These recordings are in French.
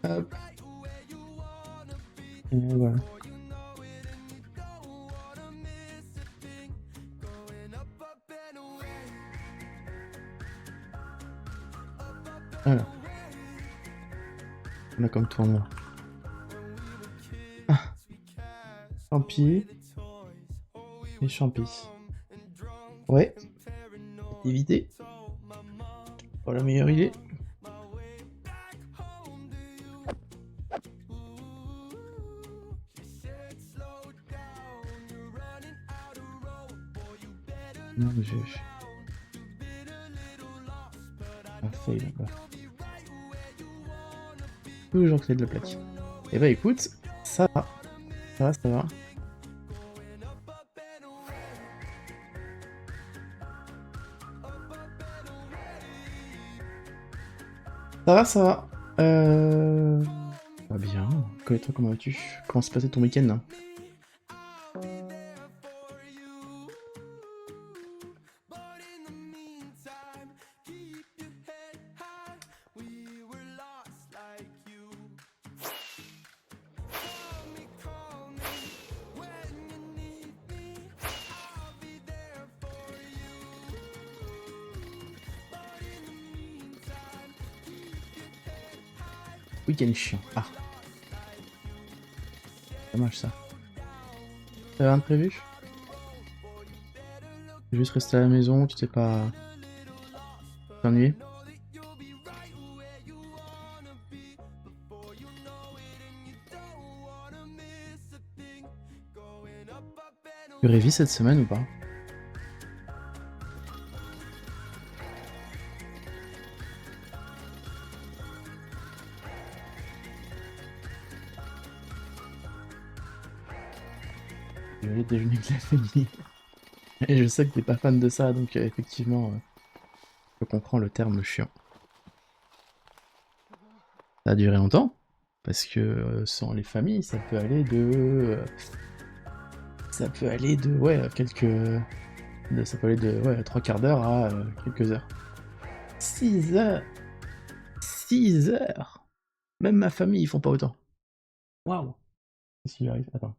Hop. Et voilà. Voilà. On a comme tournoi. Ah, champi. Et champi. Ouais. Éviter. Pas la meilleure idée. Non, mais j'ai... Ah, fail là-bas. Toujours créer de la plaque. Et bah écoute, ça va. Ça va, ça va. Ça va, ça va. Pas bien. Et toi, comment vas-tu? Comment s'est passé ton week-end là? Week-end chiant. Ah, dommage ça. T'avais rien de prévu? Juste rester à la maison, tu t'es pas ennuyé? Tu révises cette semaine ou pas? Je vais aller déjeuner avec la famille. Et je sais que t'es pas fan de ça, donc effectivement, je comprends le terme chiant. Ça a duré longtemps, parce que sans les familles, ça peut aller de... ouais, ça peut aller de ouais, 3/4 d'heure à quelques heures. 6 heures! 6 heures! Même ma famille, ils font pas autant. Waouh! Qu'est-ce qui lui arrive? Attends.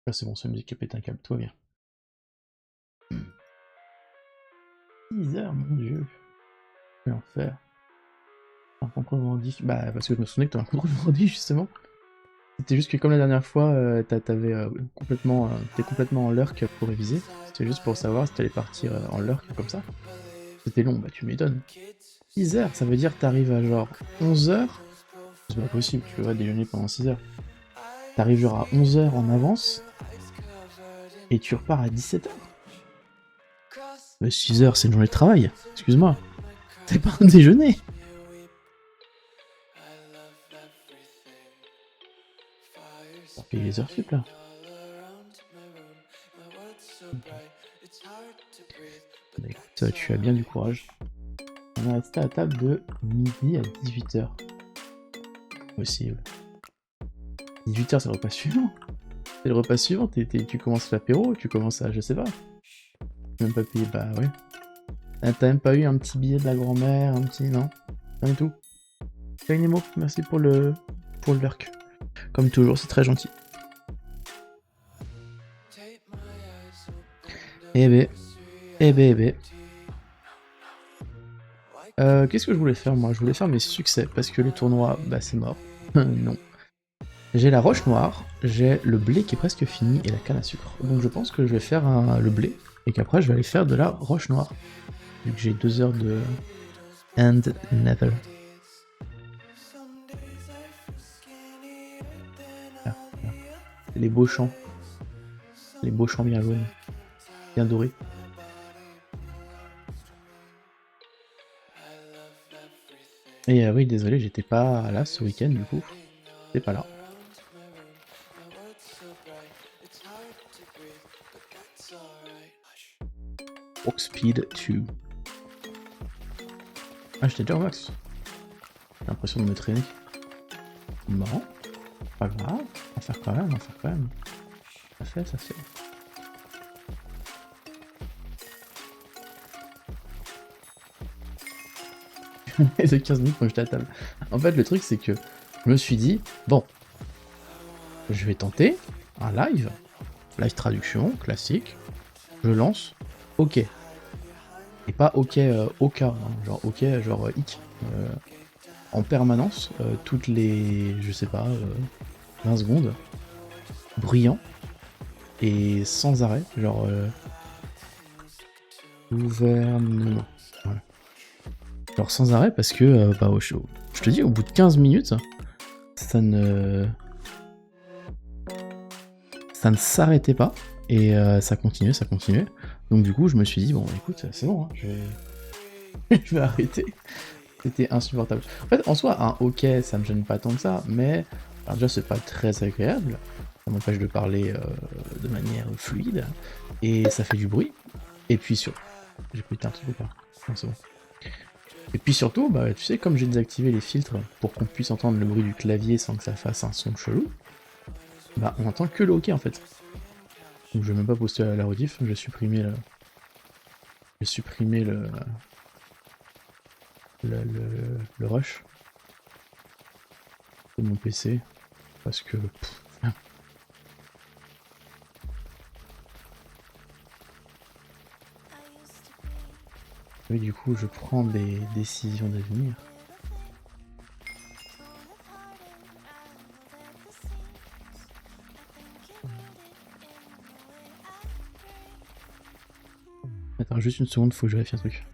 Là, c'est bon, c'est musique qui a pété un câble, tout va bien. 6 heures, mon dieu! Quel enfer. Un contrôle vendredi. Bah, parce que je me souvenais que t'avais un contrôle vendredi, justement. C'était juste que comme la dernière fois, t'avais t'es complètement en lurk pour réviser. C'était juste pour savoir si t'allais partir en lurk comme ça. C'était long, bah tu m'étonnes. 6 heures, ça veut dire que t'arrives à genre 11 heures. C'est pas possible, tu peux pas déjeuner pendant 6 heures. T'arrives genre à 11 heures en avance, et tu repars à 17 heures. Mais 6 heures, c'est une journée de travail, excuse-moi. C'est pas un déjeuner. T'as payé les heures sup là. Bah écoute, tu as bien du courage. On est resté à table de midi à 18 heures. Possible. 18 heures, c'est le repas suivant. C'est le repas suivant, tu commences l'apéro, tu commences à... je sais pas. Même pas payé, bah ouais. T'as même pas eu un petit billet de la grand-mère, un petit... non? Rien du tout. Salut Nemo, merci pour le lurk. Comme toujours, c'est très gentil. Eh bé. Eh bé, eh bé. Qu'est-ce que je voulais faire moi? Je voulais faire mes succès, parce que le tournoi, bah c'est mort. Non. J'ai la roche noire, j'ai le blé qui est presque fini et la canne à sucre. Donc je pense que je vais faire le blé, et qu'après je vais aller faire de la roche noire. Vu que j'ai 2 heures de End Nether. Là, là. Les beaux champs. Les beaux champs bien jaunes. Bien dorés. Et oui, désolé, j'étais pas là ce week-end du coup. J'étais pas là. Walk speed 2. Ah, j'étais déjà au max. J'ai l'impression de me traîner. Marrant. Pas grave. On va faire quand même, on va faire quand même. Ça fait, ça fait. de 15 minutes quand j'étais à table. En fait, le truc, c'est que je me suis dit, bon, je vais tenter un live traduction, classique, je lance, ok. Et pas ok, ok, hein, genre ok, genre hic. En permanence, toutes les, je sais pas, 20 secondes, bruyant, et sans arrêt, genre gouvernement. Voilà. Genre sans arrêt parce que, bah, je te dis, au bout de 15 minutes, ça ne s'arrêtait pas, et ça continuait. Donc du coup, je me suis dit, bon, écoute, c'est bon, hein, je vais arrêter. C'était insupportable. En fait, en soi, un ok, ça me gêne pas tant que ça, mais alors déjà, c'est pas très agréable. Ça m'empêche de parler de manière fluide, et ça fait du bruit. Et puis sur... J'ai pété un truc ou pas? Non, c'est bon. Et puis surtout, bah, tu sais, comme j'ai désactivé les filtres pour qu'on puisse entendre le bruit du clavier sans que ça fasse un son chelou, bah on entend que le ok en fait. Donc je vais même pas poster la rediff, j'ai supprimé le... le rush de mon PC, parce que... Oui, du coup, je prends des décisions d'avenir. Attends, juste une seconde, faut que je vérifie un truc.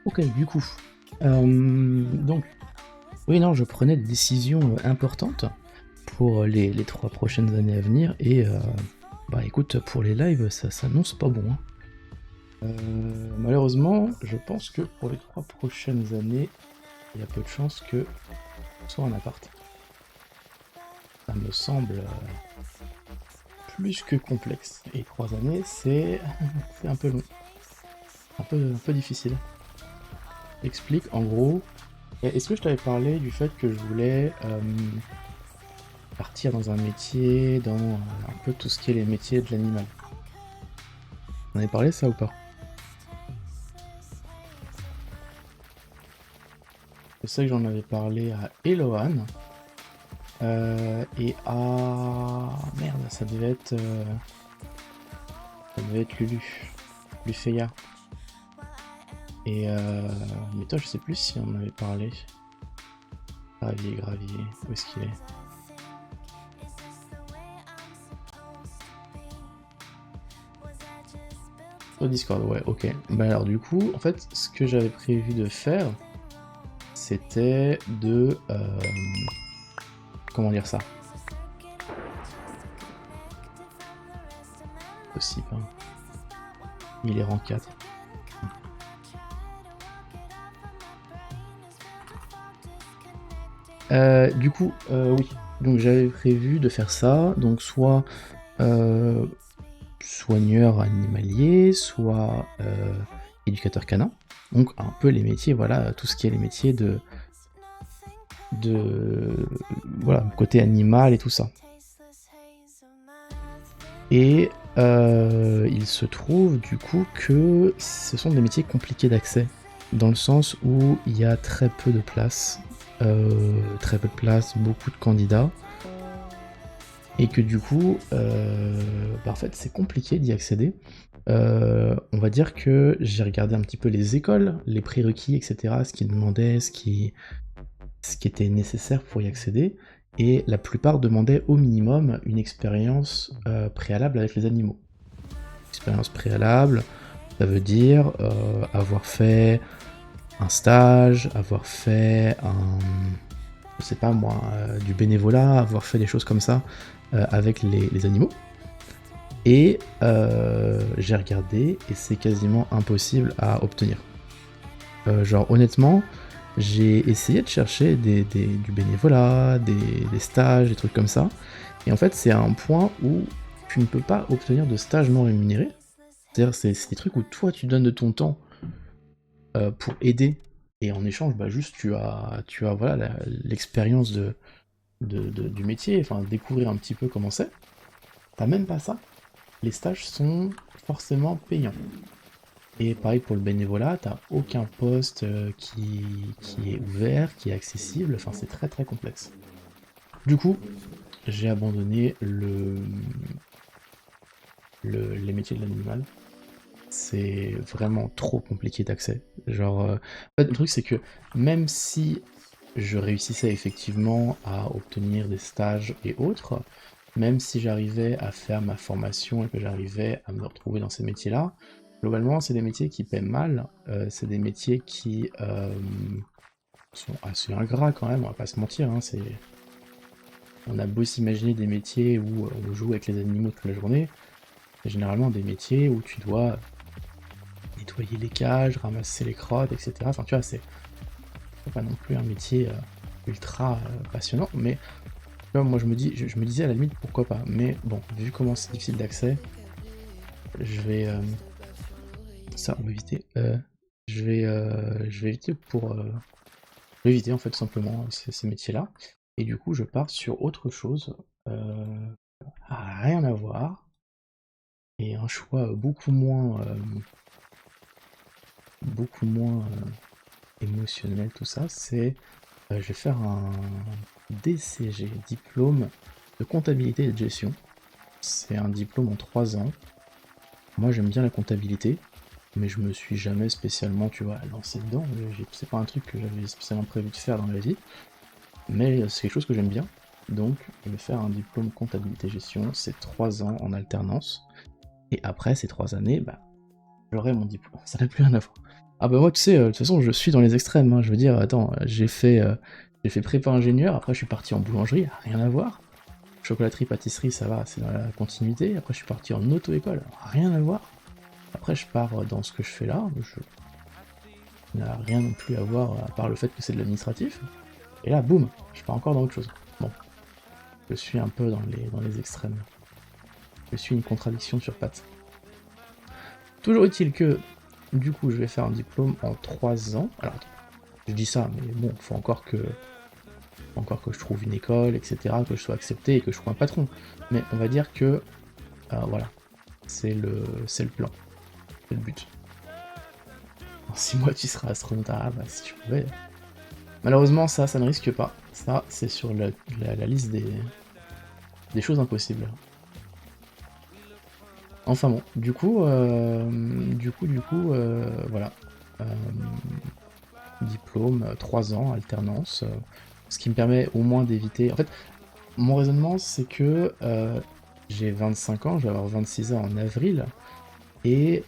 Ok, du coup. Donc, oui, non, je prenais des décisions importantes pour les 3 prochaines années à venir, et bah écoute, pour les lives, ça s'annonce pas bon. Hein. Malheureusement, je pense que pour les 3 prochaines années, il y a peu de chances que ce soit un appart. Ça me semble plus que complexe. Et 3 années, c'est un peu long. Un peu difficile. Explique, en gros... Est-ce que je t'avais parlé du fait que je voulais partir dans un métier, dans un peu tout ce qui est les métiers de l'animal? On avait parlé ça ou pas? Je sais que j'en avais parlé à Eloane. Et à... Merde, ça devait être Lulu. Lufeya. Et mais toi, je sais plus si on en avait parlé. Gravier, où est-ce qu'il est? Au Discord, ouais, ok. Bah alors du coup, en fait, ce que j'avais prévu de faire, c'était de... comment dire ça? Possible, hein. Il est rang 4. Du coup, oui. Donc j'avais prévu de faire ça, donc soit soigneur animalier, soit éducateur canin. Donc un peu les métiers, voilà, tout ce qui est les métiers de voilà, côté animal et tout ça. Et il se trouve du coup que ce sont des métiers compliqués d'accès, dans le sens où il y a très peu de place, beaucoup de candidats, et que du coup, bah en fait c'est compliqué d'y accéder. On va dire que j'ai regardé un petit peu les écoles, les prérequis, etc., ce qu'ils demandaient, ce qui était nécessaire pour y accéder, et la plupart demandaient au minimum une expérience préalable avec les animaux. Expérience préalable, ça veut dire avoir fait un stage, avoir fait je sais pas moi, du bénévolat, avoir fait des choses comme ça avec les animaux. Et j'ai regardé, et c'est quasiment impossible à obtenir. Genre honnêtement, j'ai essayé de chercher du bénévolat, des stages, des trucs comme ça, et en fait c'est un point où tu ne peux pas obtenir de stage non rémunéré. C'est-à-dire c'est des trucs où toi tu donnes de ton temps pour aider. Et en échange, bah juste tu as voilà l'expérience du métier, enfin découvrir un petit peu comment c'est. T'as même pas ça. Les stages sont forcément payants. Et pareil pour le bénévolat, t'as aucun poste qui est ouvert, qui est accessible, enfin c'est très très complexe. Du coup, j'ai abandonné les métiers de l'animal. C'est vraiment trop compliqué d'accès. Genre, en fait, le truc c'est que même si je réussissais effectivement à obtenir des stages et autres, même si j'arrivais à faire ma formation et que j'arrivais à me retrouver dans ces métiers-là, globalement c'est des métiers qui paient mal, c'est des métiers qui sont assez ingrats quand même, on va pas se mentir, hein, on a beau s'imaginer des métiers où on joue avec les animaux toute la journée, c'est généralement des métiers où tu dois nettoyer les cages, ramasser les crottes, etc. Enfin, tu vois, c'est pas non plus un métier ultra passionnant, mais tu vois, moi je me disais à la limite pourquoi pas. Mais bon, vu comment c'est difficile d'accès, je vais ça on va éviter. Je vais éviter je vais éviter en fait tout simplement ces métiers-là. Et du coup, je pars sur autre chose, rien à voir, et un choix beaucoup moins émotionnel, tout ça, c'est je vais faire un DCG, diplôme de comptabilité et de gestion. C'est un diplôme en 3 ans. Moi j'aime bien la comptabilité, mais je me suis jamais spécialement, tu vois, lancé dedans. C'est pas un truc que j'avais spécialement prévu de faire dans la vie, mais c'est quelque chose que j'aime bien. Donc je vais faire un diplôme comptabilité gestion, c'est 3 ans en alternance, et après ces 3 années, bah j'aurai mon diplôme. Ça n'a plus rien à voir. Ah bah moi tu sais, de toute façon je suis dans les extrêmes, hein. Je veux dire, attends, j'ai fait prépa ingénieur, après je suis parti en boulangerie, rien à voir. Chocolaterie, pâtisserie, ça va, c'est dans la continuité. Après je suis parti en auto-école, rien à voir. Après je pars dans ce que je fais là, je n'a rien non plus à voir à part le fait que c'est de l'administratif. Et là, boum, je pars encore dans autre chose. Bon, je suis un peu dans les extrêmes. Je suis une contradiction sur pattes. Toujours est-il que, du coup, je vais faire un diplôme en 3 ans. Alors, je dis ça, mais bon, faut encore que je trouve une école, etc., que je sois accepté et que je trouve un patron. Mais on va dire que, voilà, c'est le plan, c'est le but. En 6 mois, tu seras astronaute. Ah bah, si tu pouvais. Malheureusement, ça ne risque pas. Ça, c'est sur la liste des choses impossibles. Enfin bon, voilà. Euh, Diplôme, 3 ans, alternance, ce qui me permet au moins d'éviter... En fait, mon raisonnement, c'est que j'ai 25 ans, je vais avoir 26 ans en avril, et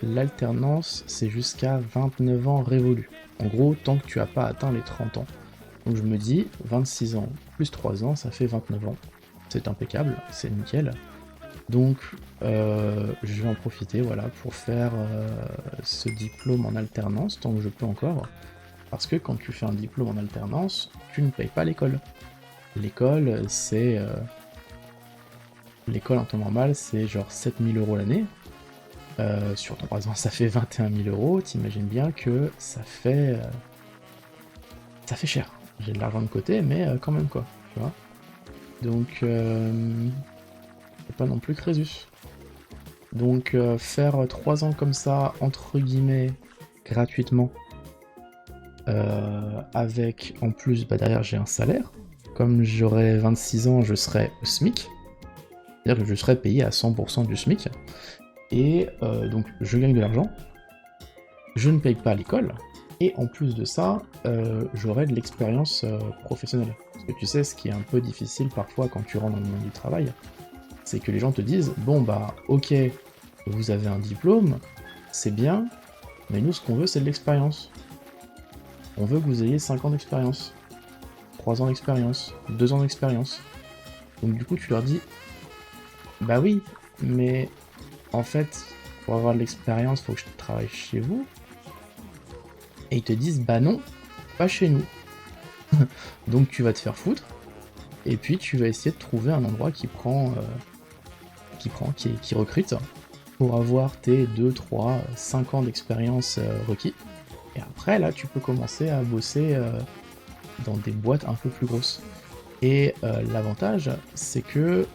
l'alternance, c'est jusqu'à 29 ans révolus. En gros, tant que tu n'as pas atteint les 30 ans. Donc je me dis, 26 ans plus 3 ans, ça fait 29 ans. C'est impeccable, c'est nickel. Donc je vais en profiter, voilà, pour faire ce diplôme en alternance, tant que je peux encore. Parce que quand tu fais un diplôme en alternance, tu ne payes pas l'école. L'école, l'école en temps normal, c'est genre 7 000 € l'année. Sur 3 ans, ça fait 21 000 €. T'imagines bien que ça fait cher. J'ai de l'argent de côté, mais quand même quoi, tu vois. Donc, c'est pas non plus Crésus. Donc, faire 3 ans comme ça, entre guillemets, gratuitement, avec en plus, bah derrière j'ai un salaire. Comme j'aurai 26 ans, je serai au SMIC. C'est-à-dire que je serai payé à 100% du SMIC. Et donc je gagne de l'argent, je ne paye pas l'école, et en plus de ça, j'aurai de l'expérience professionnelle. Parce que tu sais, ce qui est un peu difficile parfois quand tu rentres dans le monde du travail, c'est que les gens te disent, bon bah ok, vous avez un diplôme, c'est bien, mais nous ce qu'on veut c'est de l'expérience. On veut que vous ayez 5 ans d'expérience, 3 ans d'expérience, 2 ans d'expérience. Donc du coup tu leur dis, bah oui, mais en fait, pour avoir de l'expérience, faut que je travaille chez vous. Et ils te disent, bah non, pas chez nous. Donc tu vas te faire foutre, et puis tu vas essayer de trouver un endroit qui recrute pour avoir tes 2, 3, 5 ans d'expérience requis. Et après, là, tu peux commencer à bosser dans des boîtes un peu plus grosses. Et l'avantage, c'est que...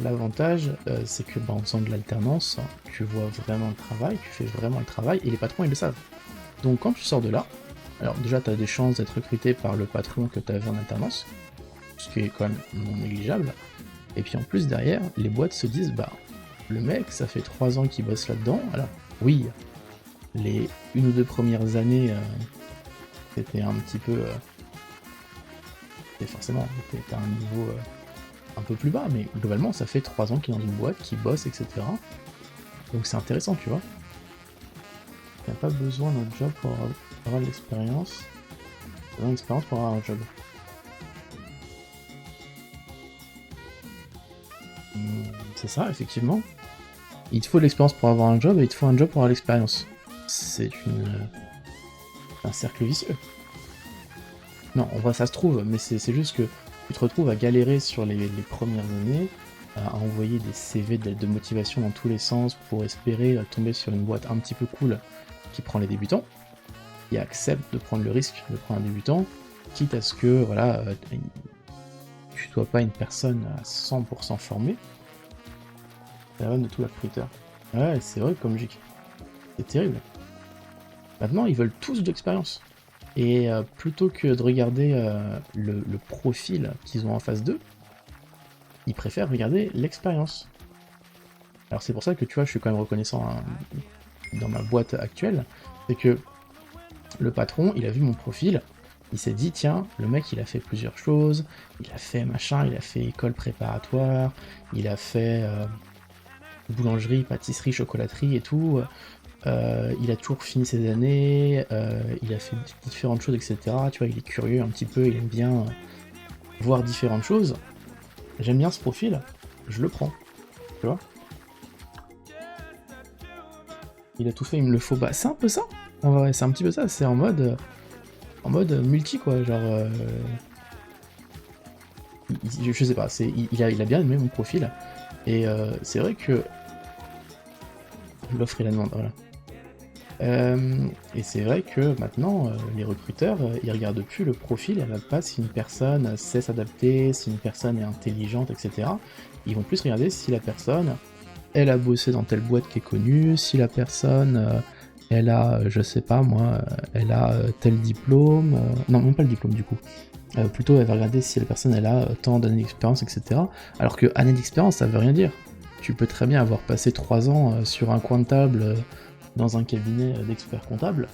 L'avantage, c'est que en faisant de l'alternance, tu vois vraiment le travail, tu fais vraiment le travail, et les patrons, ils le savent. Donc quand tu sors de là, alors déjà, tu as des chances d'être recruté par le patron que tu avais en alternance, ce qui est quand même non négligeable. Et puis en plus, derrière, les boîtes se disent, bah, le mec, ça fait 3 ans qu'il bosse là-dedans, alors oui, les 1 ou 2 premières années, c'était un petit peu... et forcément, t'es à un niveau un peu plus bas, mais globalement, ça fait 3 ans qu'il est dans une boîte, qu'il bosse, etc. Donc c'est intéressant, tu vois. Il n'y a pas besoin d'un job pour avoir de l'expérience. Il besoin d'expérience pour avoir un job. C'est ça, effectivement. Il te faut de l'expérience pour avoir un job, et il te faut un job pour avoir l'expérience. C'est un cercle vicieux. Non, en vrai, ça se trouve, mais c'est juste que tu te retrouves à galérer sur les premières années, à envoyer des CV de motivation dans tous les sens pour espérer tomber sur une boîte un petit peu cool qui prend les débutants, qui accepte de prendre le risque de prendre un débutant, quitte à ce que voilà, tu sois pas une personne à 100% formée. C'est la vanne de tout la recruteur. Ouais, c'est vrai comme logique. C'est terrible. Maintenant, ils veulent tous de l'expérience. Et plutôt que de regarder le profil qu'ils ont en face d'eux, ils préfèrent regarder l'expérience. Alors c'est pour ça que tu vois, je suis quand même reconnaissant hein, dans ma boîte actuelle, c'est que le patron, il a vu mon profil, il s'est dit tiens, le mec il a fait plusieurs choses, il a fait machin, il a fait école préparatoire, il a fait boulangerie, pâtisserie, chocolaterie et tout, il a toujours fini ses années, il a fait différentes choses, etc. Tu vois, il est curieux un petit peu, il aime bien voir différentes choses. J'aime bien ce profil, je le prends, tu vois. Il a tout fait, il me le faut. Bah, c'est un peu ça, en vrai, c'est un petit peu ça, c'est en mode multi, quoi, genre... je sais pas, il a bien aimé mon profil, et c'est vrai que... L'offre et la demande, voilà. Et c'est vrai que maintenant, les recruteurs, ils regardent plus le profil, ils regardent pas si une personne sait s'adapter, si une personne est intelligente, etc. Ils vont plus regarder si la personne, elle a bossé dans telle boîte qui est connue, si la personne, elle a, je sais pas moi, elle a tel diplôme, non, même pas le diplôme du coup. Plutôt, elle va regarder si la personne, elle a tant d'années d'expérience, etc. Alors que année d'expérience, ça veut rien dire. Tu peux très bien avoir passé 3 ans sur un coin de table dans un cabinet d'experts comptables,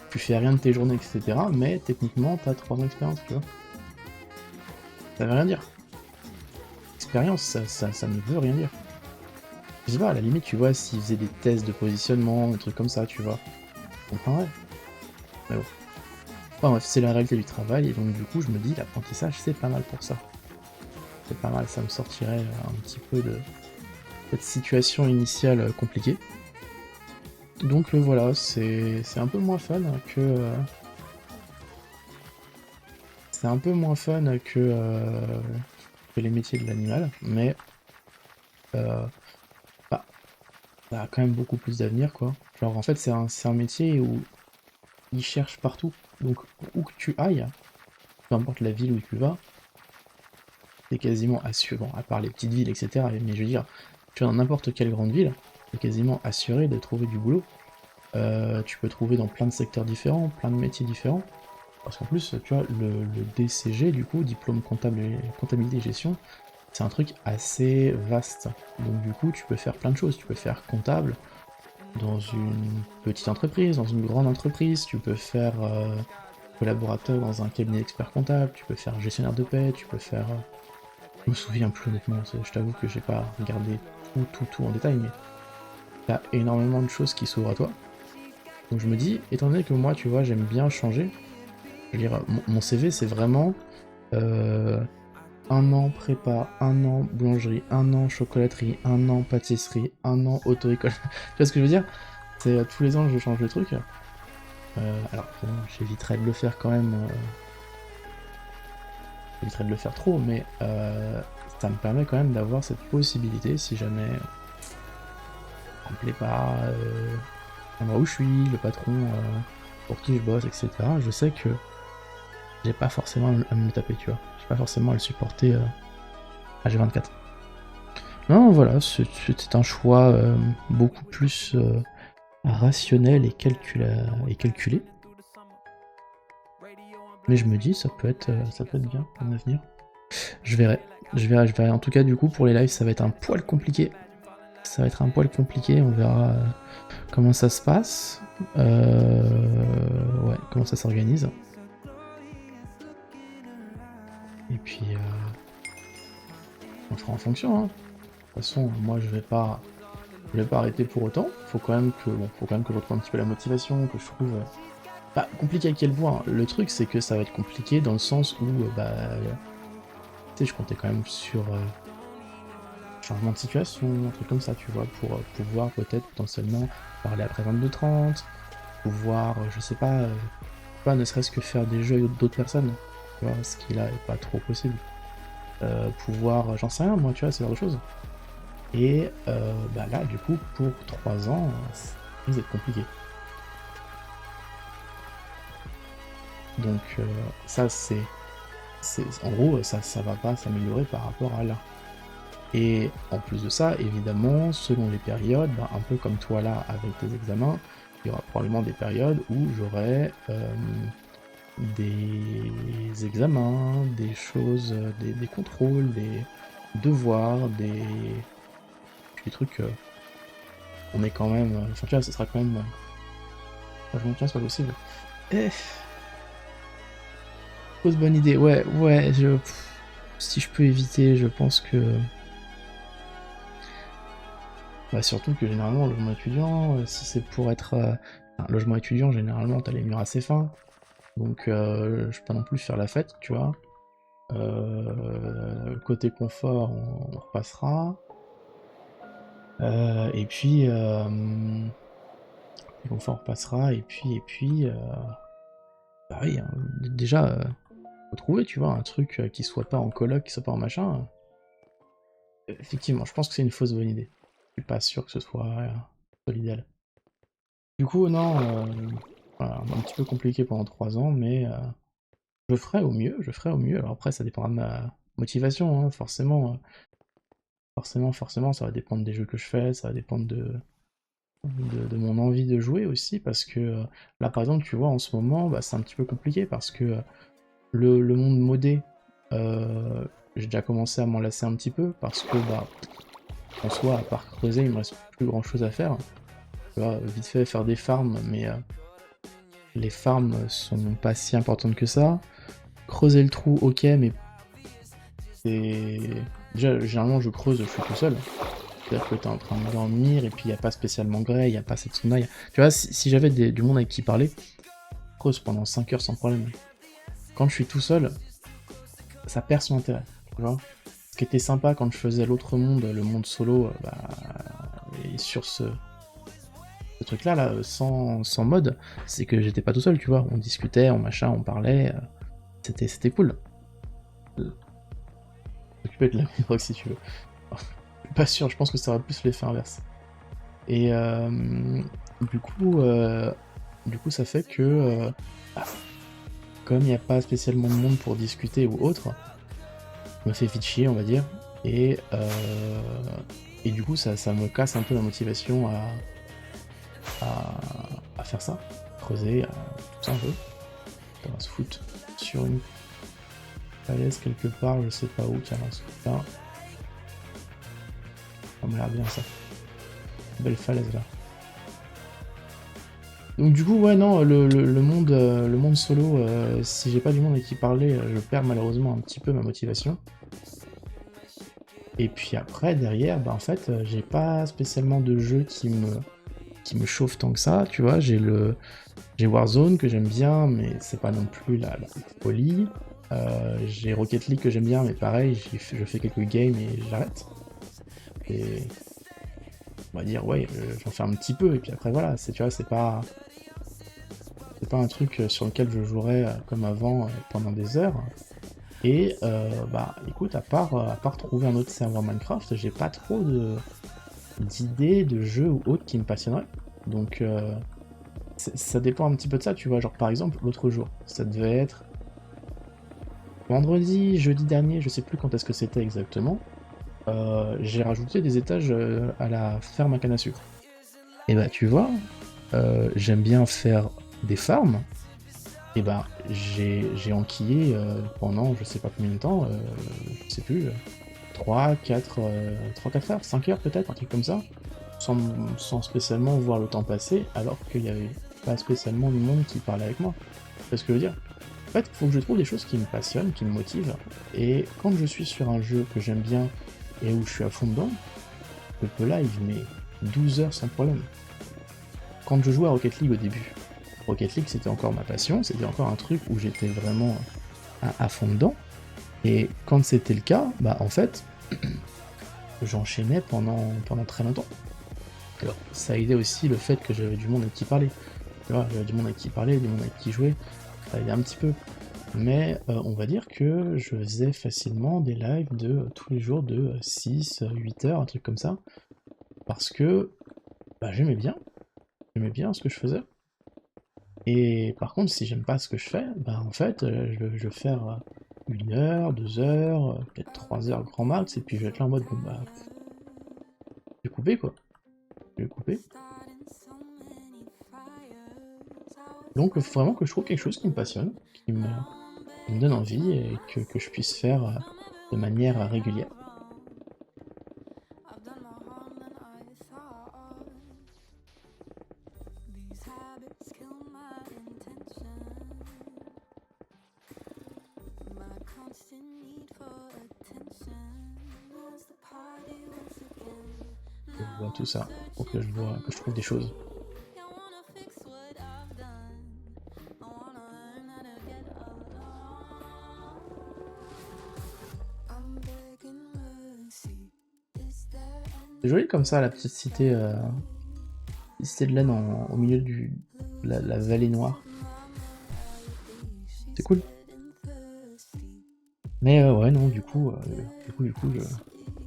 tu fais rien de tes journées, etc. Mais techniquement, t'as 3 ans d'expérience, tu vois. Ça veut rien dire. Expérience, ça ne veut rien dire. Je sais pas, à la limite, tu vois, s'ils faisaient des tests de positionnement, des trucs comme ça, tu vois, je comprendrais. Mais bon. Enfin bref, c'est la réalité du travail, et donc du coup, je me dis, l'apprentissage, c'est pas mal pour ça. C'est pas mal, ça me sortirait un petit peu de cette situation initiale compliquée. Donc voilà, c'est un peu moins fun que... c'est un peu moins fun que les métiers de l'animal, mais bah, ça a quand même beaucoup plus d'avenir, quoi. Genre, en fait, c'est un métier où ils cherchent partout. Donc, où que tu ailles, peu importe la ville où tu vas, c'est quasiment assuré, bon, à part les petites villes, etc., mais je veux dire, tu vas dans n'importe quelle grande ville, c'est quasiment assuré de trouver du boulot. Tu peux trouver dans plein de secteurs différents, plein de métiers différents. Parce qu'en plus, tu vois, le DCG, du coup, diplôme comptabilité et gestion, c'est un truc assez vaste. Donc du coup, tu peux faire plein de choses. Tu peux faire comptable dans une petite entreprise, dans une grande entreprise, tu peux faire collaborateur dans un cabinet d'experts comptables, tu peux faire gestionnaire de paie, tu peux faire... Je me souviens plus honnêtement, je t'avoue que j'ai pas regardé tout en détail, mais t'as énormément de choses qui s'ouvrent à toi. Donc je me dis, étant donné que moi, tu vois, j'aime bien changer, je veux dire, mon CV, c'est vraiment 1 an prépa, 1 an boulangerie, 1 an chocolaterie, 1 an pâtisserie, 1 an auto-école. Tu vois ce que je veux dire? C'est tous les ans je change le truc. Alors bon, j'éviterai de le faire quand même j'éviterai de le faire trop, mais ça me permet quand même d'avoir cette possibilité, si jamais ça me plaît pas, l'endroit où je suis, le patron pour qui je bosse, etc. Je sais que j'ai pas forcément à me le taper, tu vois. J'ai pas forcément à le supporter à G24. Non, voilà, c'était un choix beaucoup plus rationnel et calculé. Mais je me dis, ça peut être bien en avenir. Je verrai. En tout cas, du coup, pour les lives, ça va être un poil compliqué. Ça va être un poil compliqué, on verra comment ça se passe. Ouais, comment ça s'organise. Et puis, on fera en fonction. Hein. De toute façon, moi, je vais pas arrêter pour autant. Faut quand même que je retrouve un petit peu la motivation, que je trouve... Bah, compliqué à quel point. Le truc, c'est que ça va être compliqué dans le sens où, tu sais, je comptais quand même sur changement de situation, un truc comme ça, tu vois, pour pouvoir peut-être potentiellement parler après 22h30, pouvoir, je sais pas, ne serait-ce que faire des jeux avec d'autres personnes, tu vois, ce qui là est pas trop possible. Pouvoir, j'en sais rien, moi, tu vois, ce genre de choses. Et là, du coup, pour 3 ans, ça risque d'être compliqué. Donc ça, c'est... En gros, ça va pas s'améliorer par rapport à là. Et en plus de ça, évidemment, selon les périodes, un peu comme toi là avec tes examens, il y aura probablement des périodes où j'aurai des examens, des choses, des contrôles, des devoirs, des trucs. On est quand même. Enfin, tu vois, ce sera quand même. Franchement, tiens, c'est pas possible. Eh, fausse bonne idée. Ouais, si je peux éviter, je pense que. Bah surtout que généralement, le logement étudiant, si c'est pour être... un logement étudiant, généralement, t'as les murs assez fins. Donc, je peux pas non plus faire la fête, tu vois. Côté confort, on repassera. Et puis... confort, on repassera. Et puis... bah oui, hein, déjà, faut trouver, tu vois, un truc qui soit pas en coloc, qui soit pas en machin. Effectivement, je pense que c'est une fausse bonne idée. Je suis pas sûr que ce soit l'idéal. Du coup, non, voilà, un petit peu compliqué pendant 3 ans, mais je ferai au mieux, Alors après, ça dépendra de ma motivation, hein, forcément. Forcément, ça va dépendre des jeux que je fais, ça va dépendre de mon envie de jouer aussi, parce que là, par exemple, tu vois, en ce moment, c'est un petit peu compliqué, parce que le monde modé, j'ai déjà commencé à m'en lasser un petit peu, parce que, en soi, à part creuser, il me reste plus grand chose à faire. Tu vois, vite fait faire des farms, mais les farms sont pas si importantes que ça. Creuser le trou, ok, mais c'est... Déjà, généralement, je creuse, je suis tout seul. C'est-à-dire que t'es en train de dormir, et puis il n'y a pas spécialement Grey, il n'y a pas Setsuna. Tu vois, si j'avais du monde avec qui parler, je creuse pendant 5 heures sans problème. Quand je suis tout seul, ça perd son intérêt. Tu vois, ce qui était sympa quand je faisais l'autre monde, le monde solo, et sur ce truc-là, sans mode, c'est que j'étais pas tout seul, tu vois. On discutait, on parlait, c'était cool. S'occuper de la Rock si tu veux. Pas sûr, je pense que ça aurait plus l'effet inverse. Et du coup, ça fait que, comme il n'y a pas spécialement de monde pour discuter ou autre, je me fais vite chier, on va dire. Et du coup, ça me casse un peu la motivation à faire ça. Creuser, tout ça un peu. On va se foutre sur une falaise quelque part, je sais pas où, tiens, on va se foutre là. Ça m'a l'air bien ça. Belle falaise là. Donc du coup, ouais, non, le monde solo, si j'ai pas du monde avec qui parler, je perds malheureusement un petit peu ma motivation. Et puis après, derrière, en fait, j'ai pas spécialement de jeu qui me chauffe tant que ça, tu vois. J'ai Warzone que j'aime bien, mais c'est pas non plus la folie. J'ai Rocket League que j'aime bien, mais pareil, je fais quelques games et j'arrête. Et on va dire, ouais, j'en fais un petit peu, et puis après, voilà, tu vois, c'est pas un truc sur lequel je jouerais comme avant pendant des heures. Et bah écoute, à part trouver un autre serveur Minecraft, j'ai pas trop d'idées de jeux ou autres qui me passionneraient. Donc ça dépend un petit peu de ça, tu vois. Genre par exemple, l'autre jour, ça devait être vendredi, jeudi dernier, je sais plus quand est-ce que c'était exactement, j'ai rajouté des étages à la ferme à canne à sucre. Et bah tu vois, j'aime bien faire des farms, et bah j'ai enquillé pendant je sais pas combien de temps, je sais plus, 3-4 heures, 5 heures peut-être, un truc comme ça, sans spécialement voir le temps passer, alors qu'il y avait pas spécialement de monde qui parlait avec moi. C'est ce que je veux dire. En fait, il faut que je trouve des choses qui me passionnent, qui me motivent, et quand je suis sur un jeu que j'aime bien et où je suis à fond dedans, je peux live mais 12 heures sans problème. Quand je jouais à Rocket League au début, Rocket League c'était encore ma passion, c'était encore un truc où j'étais vraiment à fond dedans, et quand c'était le cas, bah en fait, j'enchaînais pendant très longtemps. Alors, ça aidait aussi le fait que j'avais du monde avec qui parler. Tu vois, j'avais du monde avec qui parler, du monde avec qui jouer, ça aidait un petit peu. Mais on va dire que je faisais facilement des lives de tous les jours de 6, 8 heures, un truc comme ça, parce que bah, j'aimais bien ce que je faisais. Et par contre, si j'aime pas ce que je fais, bah en fait, je vais faire 1 heure, 2 heures, peut-être 3 heures grand max, et puis je vais être là en mode, bon bah, je vais couper quoi, je vais couper. Donc il faut vraiment que je trouve quelque chose qui me passionne, qui me donne envie, et que je puisse faire de manière régulière. Je vois tout ça, faut que je trouve des choses. C'est joli comme ça, la petite cité de laine au milieu la vallée noire. C'est cool. Mais ouais, non, du coup, je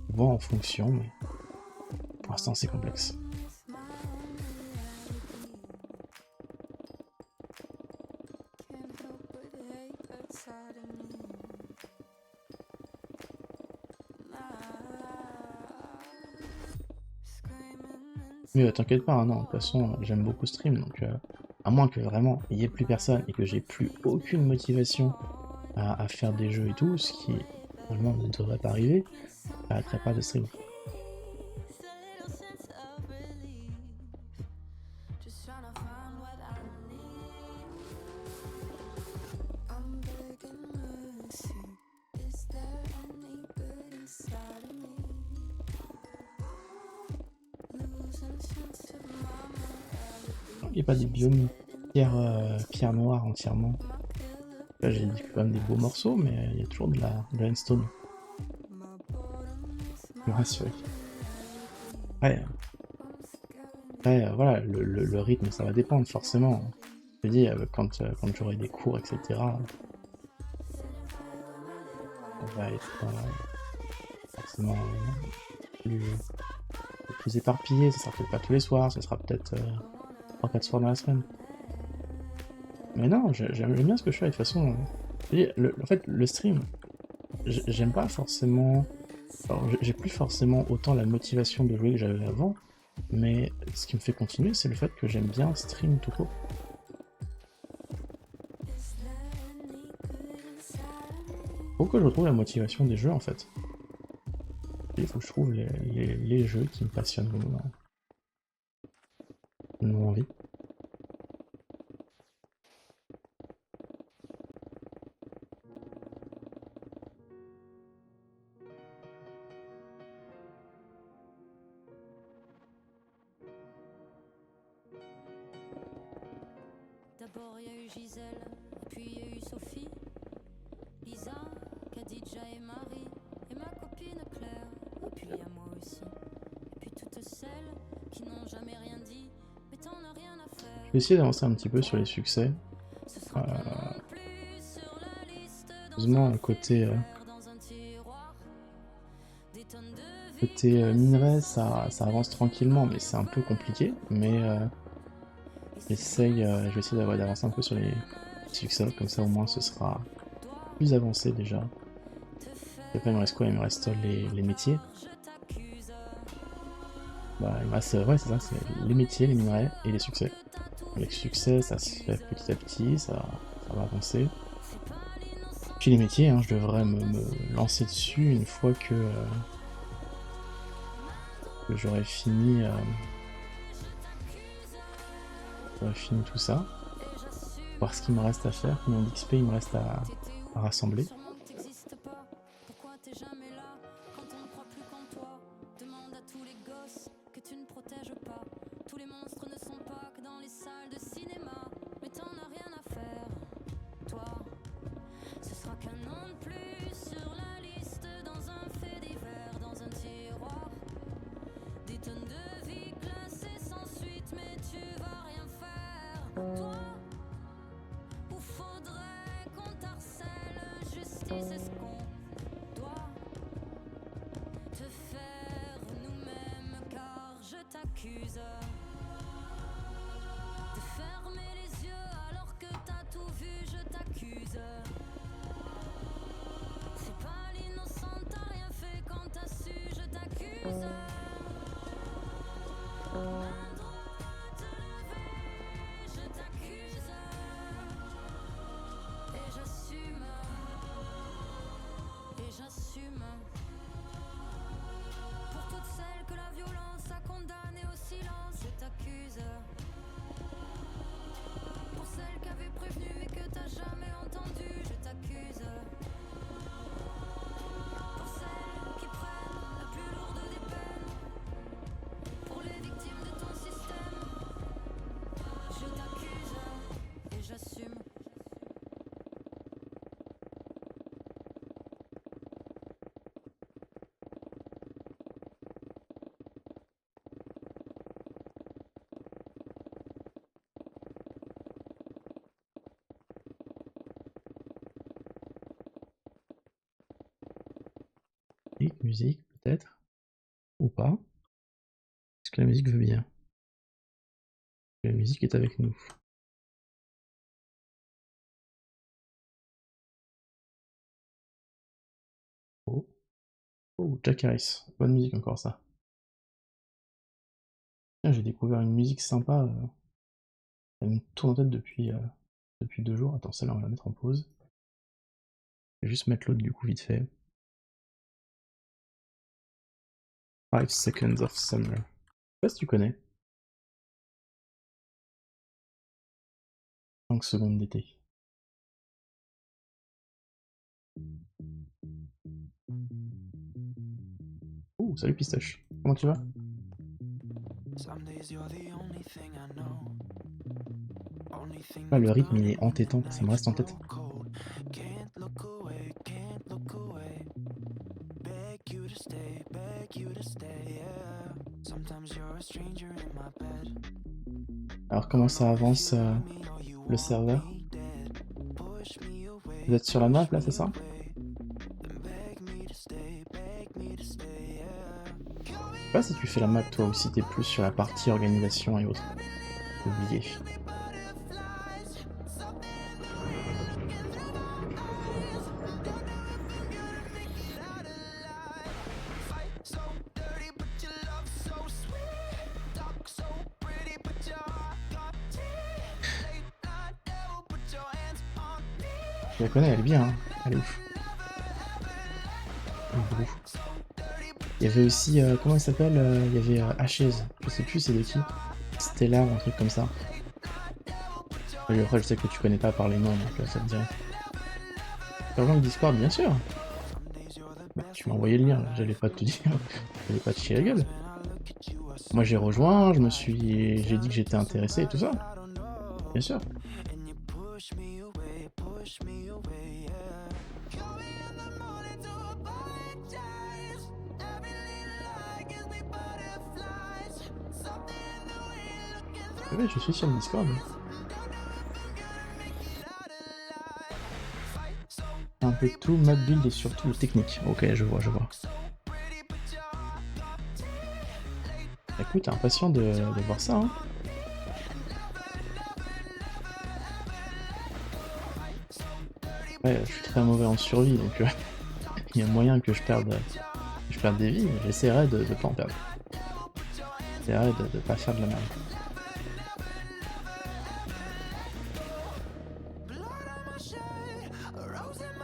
vois en fonction, mais pour l'instant, c'est complexe. Mais t'inquiète pas, hein, non, de toute façon, j'aime beaucoup stream, donc à moins que vraiment il y ait plus personne et que j'ai plus aucune motivation à faire des jeux et tout, ce qui normalement ne devrait pas arriver, j'arrêterai pas de stream. Il n'y a pas des biomes pierre noire entièrement. Là, j'ai dit quand même des beaux morceaux, mais il y a toujours de la handstone. Me rassurer. Ouais, après, voilà, le rythme, ça va dépendre forcément. Je te dis, quand j'aurai des cours, etc., on va être forcément plus éparpillé. Ça sera peut-être pas tous les soirs, ça sera peut-être 3-4 soirs dans la semaine. Mais non, j'aime bien ce que je fais, de toute façon. En fait, le stream, j'aime pas forcément... Alors, j'ai plus forcément autant la motivation de jouer que j'avais avant, mais ce qui me fait continuer, c'est le fait que j'aime bien stream tout court. Faut que je retrouve la motivation des jeux, en fait. Il faut que je trouve les jeux qui me passionnent, qui me donnent envie. D'abord il y a eu Gisèle, puis il y a eu Sophie, Lisa, Khadija et Marie, et ma copine Claire, et puis il y a moi aussi, et puis toutes celles qui n'ont jamais rien dit, mais t'en as rien à faire. Je vais essayer d'avancer un petit peu sur les succès. Heureusement, côté minerai, ça avance tranquillement, mais c'est un peu compliqué. Mais je vais essayer d'avancer un peu sur les succès, comme ça au moins ce sera plus avancé déjà. Et après il me reste quoi? Il me reste les métiers. Bah il me reste, ouais c'est ça, c'est les métiers, les minerais et les succès. Les succès ça se fait petit à petit, ça va avancer. Puis les métiers, hein, je devrais me lancer dessus une fois que j'aurai fini tout ça. Voir ce qu'il me reste à faire, combien d'XP il me reste à rassembler. Musique peut-être, ou pas. Est-ce que la musique veut bien? La musique est avec nous. Oh, oh, Jack Harris, bonne musique encore ça. Tiens, j'ai découvert une musique sympa, elle me tourne en tête depuis 2 jours. Attends, celle-là on va la mettre en pause. Je vais juste mettre l'autre du coup vite fait. 5 Seconds of Summer. Je sais pas si tu connais. 5 secondes d'été. Oh, salut Pistache. Comment tu vas? Ah, le rythme il est entêtant, ça me reste en tête. Alors comment ça avance le serveur? Vous êtes sur la map là, c'est ça? Je sais pas si tu fais la map toi aussi, t'es plus sur la partie organisation et autres. J'ai oublié. Je la connais, elle est bien, hein. Elle est ouf. Elle est ouf. Il y avait aussi, comment il s'appelle? Il y avait Ashes, je sais plus c'est de qui. Stellar ou un truc comme ça. Et après je sais que tu connais pas par les noms, donc ça te dirait. Tu rejoins le Discord, bien sûr. Bah, tu m'as envoyé le lien, j'allais pas te dire, j'allais pas te chier la gueule. Moi j'ai rejoint, j'ai dit que j'étais intéressé et tout ça. Bien sûr. Oui, je suis sur le Discord. Un peu de tout, map build et surtout le technique. Ok, je vois, je vois. Écoute, impatient de voir ça, hein. Ouais, je suis très mauvais en survie, donc il y a moyen que je perde des vies, mais j'essaierai de pas en perdre. J'essaierai de pas faire de la merde.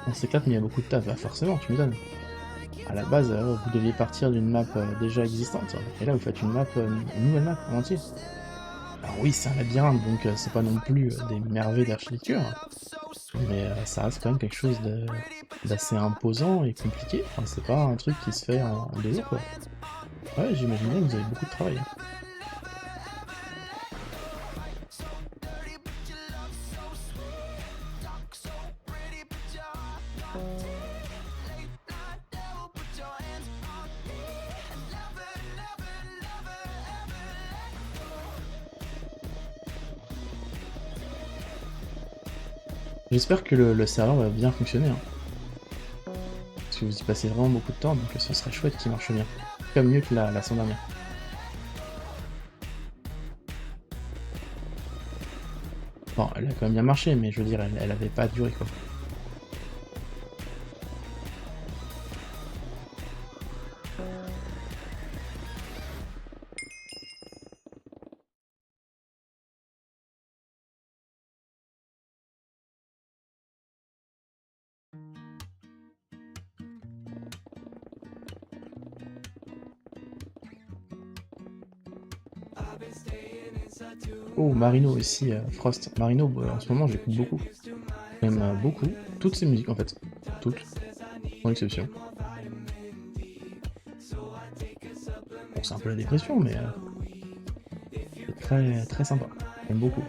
On s'éclate, mais il y a beaucoup de taf, bah forcément, tu m'étonnes. À la base, vous deviez partir d'une map déjà existante, et là vous faites une nouvelle map en entier. Alors oui, c'est un labyrinthe, donc c'est pas non plus des merveilles d'architecture, mais ça reste quand même quelque chose d'assez imposant et compliqué. Enfin, c'est pas un truc qui se fait en 2 jours, quoi. Ouais, j'imagine bien que vous avez beaucoup de travail. J'espère que le serveur va bien fonctionner, hein. Parce que vous y passez vraiment beaucoup de temps, donc ce serait chouette qu'il marche bien. Comme mieux que la semaine dernière. Bon, elle a quand même bien marché, mais je veux dire, elle avait pas duré, quoi. Oh, Marino aussi, Frost. Marino, en ce moment, j'écoute beaucoup. J'aime beaucoup. Toutes ses musiques, en fait. Toutes, sans exception. Bon, c'est un peu la dépression, mais c'est très, très sympa. J'aime beaucoup.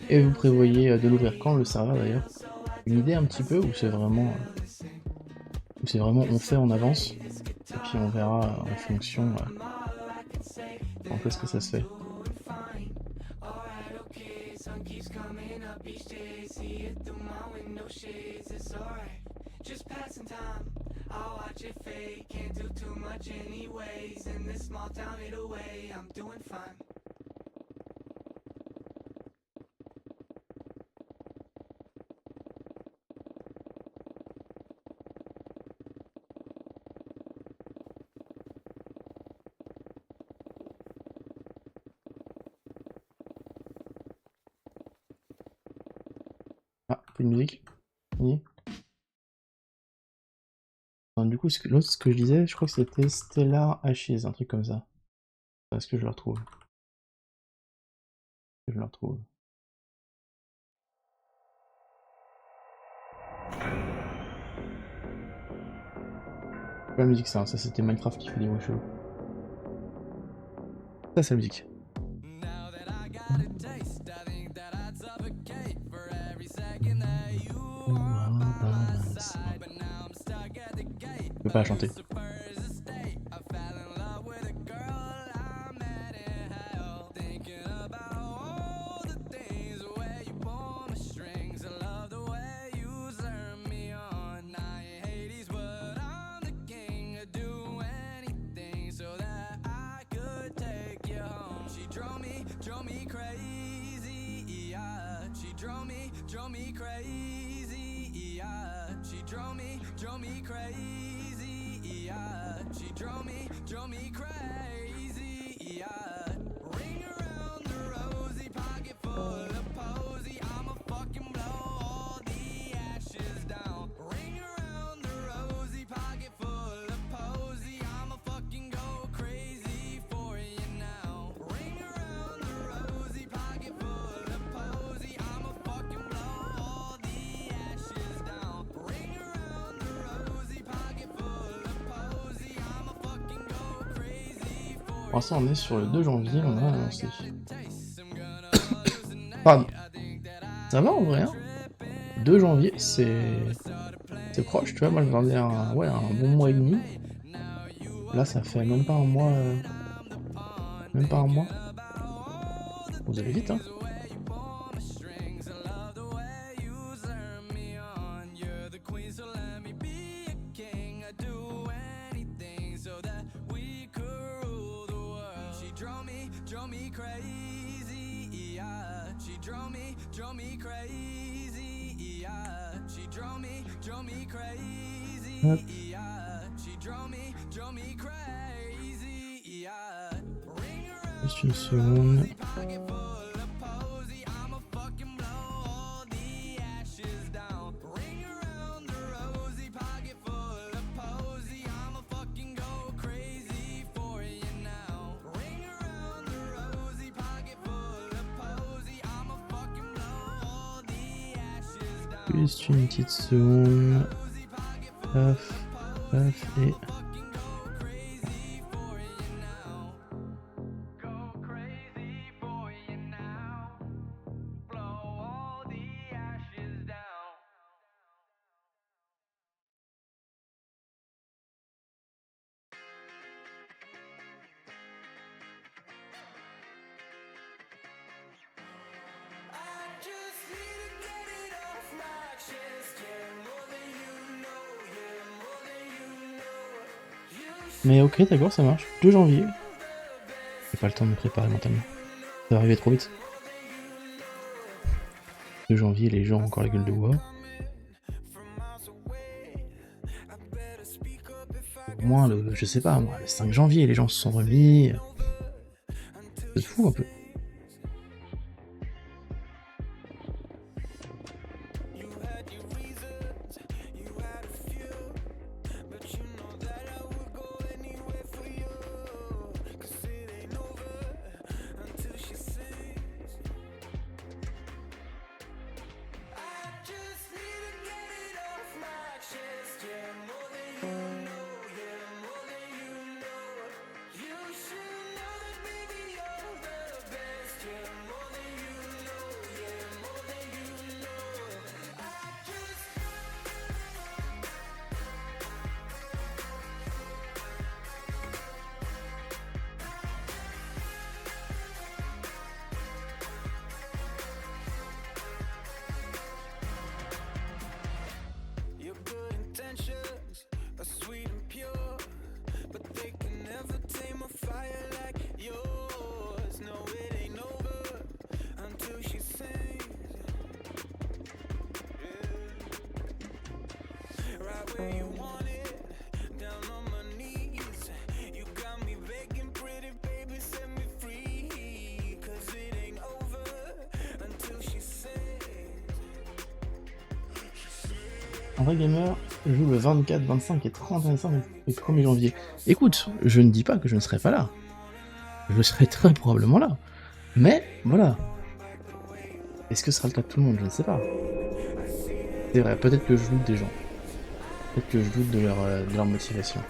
Et vous prévoyez de l'ouvrir quand, le serveur, d'ailleurs? Une idée un petit peu, ou c'est vraiment on fait en avance, et puis on verra en fonction quand est-ce que ça se fait. Ah, plus de musique. Fini. Enfin, du coup, l'autre, ce que je disais, je crois que c'était Stellar Ashes, un truc comme ça. Est-ce que je le retrouve? Je le retrouve. C'est pas la musique, ça c'était Minecraft qui fait des bruits chelous. Ça, c'est la musique. Je peux pas la chanter. Pour l'instant, on est sur le 2 janvier, on a annoncé. Pardon. Ça va en vrai, hein. 2 janvier, c'est proche, tu vois. Moi, je m'attendais à un bon mois et demi. Là, ça fait même pas un mois. Même pas un mois. Vous allez vite, hein. Hop. Juste une seconde. Juste une petite seconde. Paf, paf, et... Mais ok, d'accord, ça marche. 2 janvier. J'ai pas le temps de me préparer mentalement. Ça va arriver trop vite. 2 janvier, les gens ont encore la gueule de bois. Au moins, je sais pas, moi, le 5 janvier, les gens se sont remis. C'est fou un peu. Un vrai gamer joue le 24, 25 et 30 décembre et 1er janvier. Écoute, je ne dis pas que je ne serai pas là. Je serai très probablement là. Mais, voilà. Est-ce que ce sera le cas de tout le monde? Je ne sais pas. C'est vrai, peut-être que je doute des gens. Peut-être que je doute de leur motivation.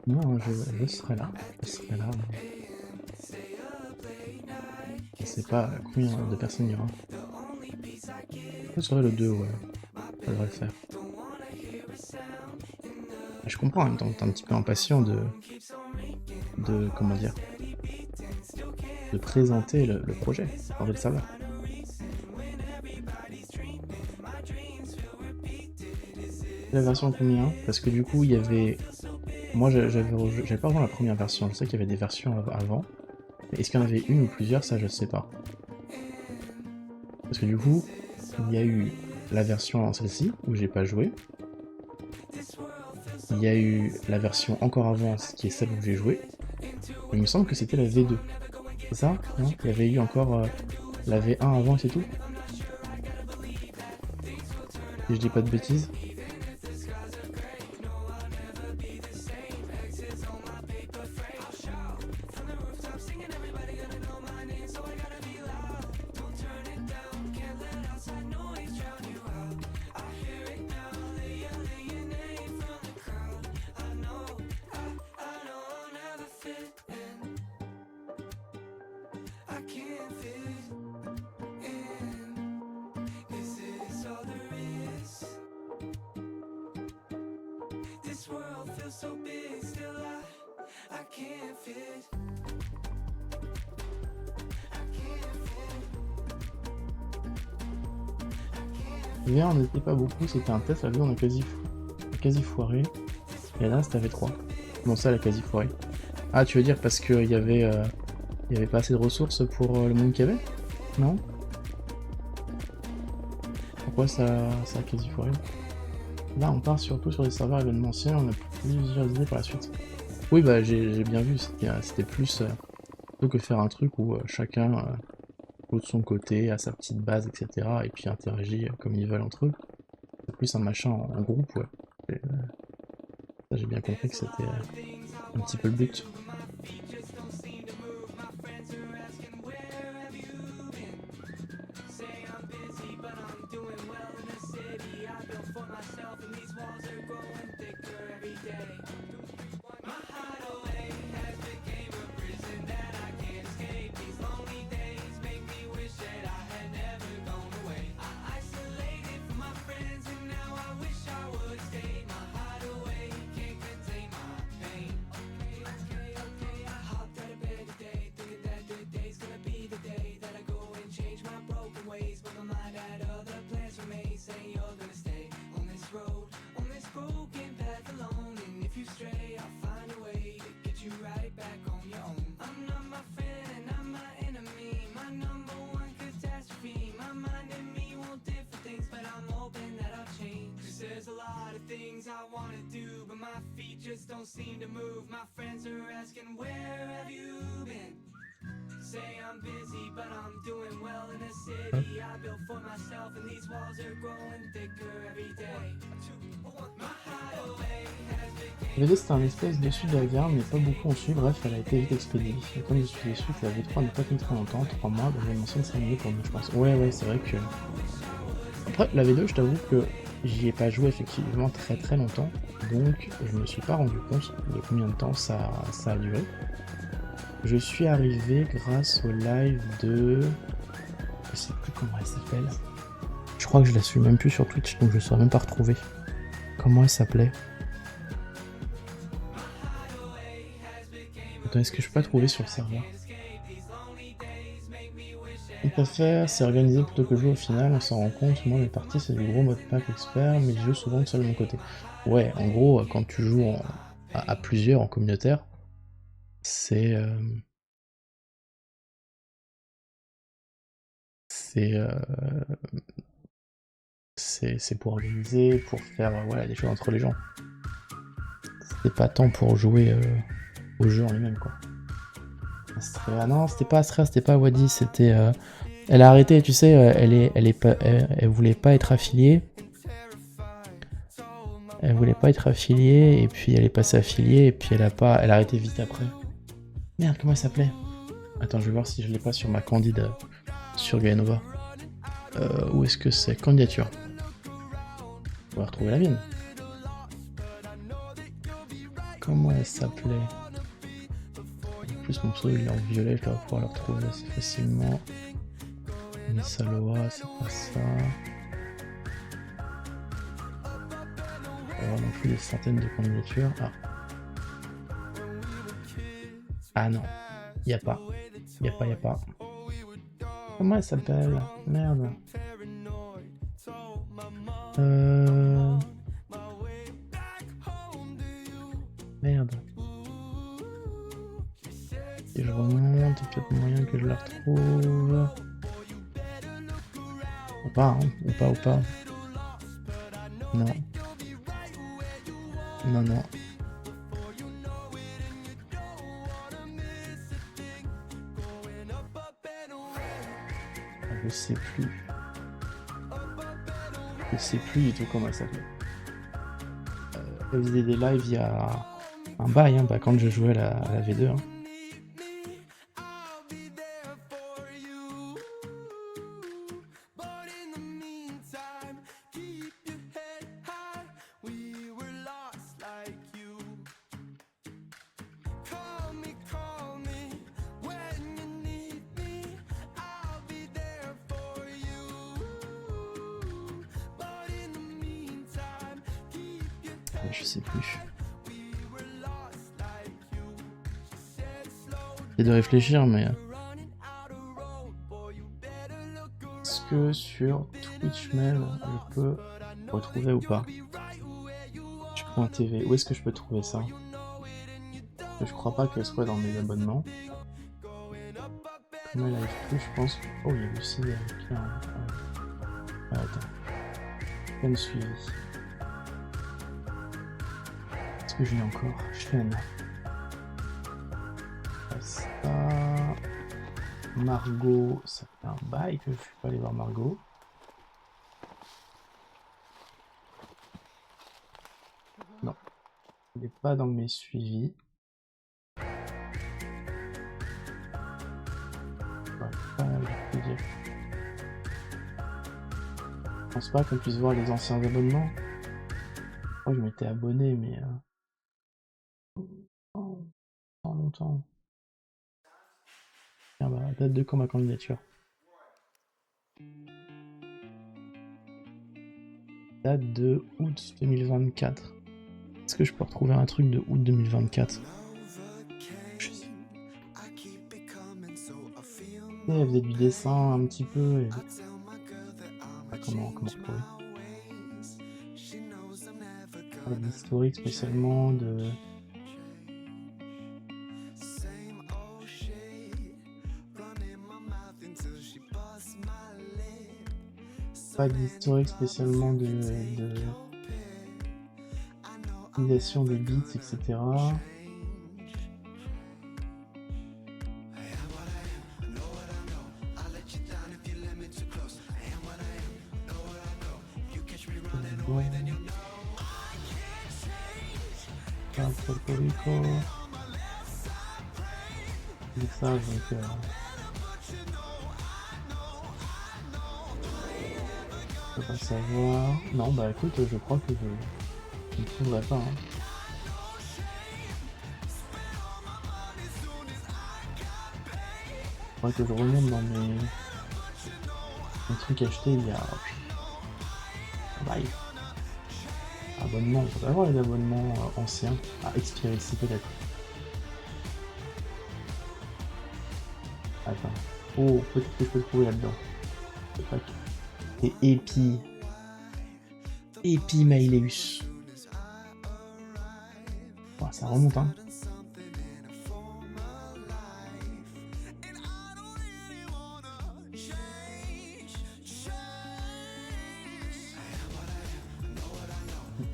Non, je serai là. Je serai là. Je sais pas combien de personnes il y aura. Ce serait le 2, ouais. Ça devrait le faire. Je comprends en même temps, t'es un petit peu impatient de comment dire, de présenter le projet. J'ai envie de le savoir. La version combien? Parce que du coup, il y avait... Moi, j'avais pas vraiment la première version. Je sais qu'il y avait des versions avant. Mais est-ce qu'il y en avait une ou plusieurs? Ça, je sais pas. Parce que du coup, il y a eu la version celle-ci, où j'ai pas joué. Il y a eu la version encore avant, qui est celle où j'ai joué. Il me semble que c'était la V2. C'est ça? Non? Il y avait eu encore la V1 avant et c'est tout? Si je dis pas de bêtises. Hier, on n'était pas beaucoup, c'était un test, la vidéo on a quasi foiré. Et là, c'était V3. Comment ça, la quasi foiré? Ah, tu veux dire parce qu'il y avait pas assez de ressources pour le monde qu'il y avait? Non? Pourquoi ça a quasi foiré? Là, on part surtout sur des serveurs événementiels, on a plusieurs idées par la suite. Oui, bah j'ai bien vu, c'était plus plutôt que faire un truc où chacun joue de son côté, a sa petite base, etc. et puis interagit comme ils veulent entre eux. C'est plus un machin en groupe, ouais. Ça, j'ai bien compris que c'était un petit peu le but. V2 c'était un espèce dessus de la gare, mais pas beaucoup ont su, bref, elle a été vite expédiée. Et comme je suis déçu que la V3 n'a pas tenu très longtemps, 3 mois, bah, j'ai mentionné serait mieux pour nous, je pense. Ouais, c'est vrai que... Après, la V2, je t'avoue que j'y ai pas joué effectivement très longtemps, donc je me suis pas rendu compte de combien de temps ça a duré. Je suis arrivé grâce au live de... Je sais plus comment elle s'appelle. Je crois que je la suis même plus sur Twitch, donc je saurais même pas retrouver. Comment elle s'appelait? Attends, est-ce que je peux pas trouver sur le serveur? On peut faire, c'est organiser plutôt que jouer au final, on s'en rend compte, moi mes parties c'est du gros mode pack expert, mais je joue souvent seul de mon côté. Ouais, en gros, quand tu joues à plusieurs en communautaire, c'est c'est pour organiser, pour faire voilà, des choses entre les gens. C'est pas tant pour jouer au jeu en lui-même, quoi. Astrea, non, c'était pas Astrea, c'était pas Wadi, c'était... Elle a arrêté, tu sais, elle voulait pas être affiliée. Elle voulait pas être affiliée, et puis elle est passée affiliée, et puis elle a arrêté vite après. Merde, comment elle s'appelait? Attends, je vais voir si je l'ai pas sur ma candide sur Gainova. Où est-ce que c'est? Candidature. On va retrouver la mienne. Comment elle s'appelait? En plus mon pseudo il est en violet, je dois pouvoir le retrouver assez facilement. Misaloa, c'est pas ça. On va avoir non plus des centaines de candidatures. Ah. Ah non, y a pas. Y a pas. Comment elle s'appelle? Merde. Merde. Et je remonte, il y a peut-être moyen que je la retrouve. Ou pas, hein. Ou pas. Non. Non, non. Je sais plus. Je sais plus du tout comment elle s'appelle. Elle faisait des lives il y a un bail, hein, bah, quand je jouais à la V2. Hein. Je sais plus. J'ai de réfléchir, mais est-ce que sur Twitch même je peux retrouver ou pas? Twitch.tv, où est-ce que je peux trouver ça? Je crois pas qu'elle soit dans mes abonnements. Comment elle arrive plus, je pense. Oh, il y a Lucie avec un. Ah, attends. Peine suivi. Est-ce que je l'ai encore? Chaîne. Ça. Margot, ça fait un bail que je suis pas allé voir Margot. Non. Elle n'est pas dans mes suivis. Je pense pas qu'on puisse voir les anciens abonnements. Moi je m'étais abonné mais pas longtemps. Tiens bah date de quand ma candidature? Date de août 2024. Est-ce que je peux retrouver un truc de août 2024? Elle faisait du dessin un petit peu et... Comment retrouver? L'historique spécialement de... Pas d'historique spécialement de utilisation des bits, etc. Puerto Rico. Message donc je peux pas savoir. Non bah écoute je crois que je ne trouverai pas. Hein. Faudrait que je remonte dans mes trucs achetés il y a... Bye. Abonnement, on peut avoir les abonnements anciens. Ah, expiré ici peut-être. Attends. Oh, peut-être que je peux trouver là-dedans. Et Epi Maileus. Oh, ça remonte, hein.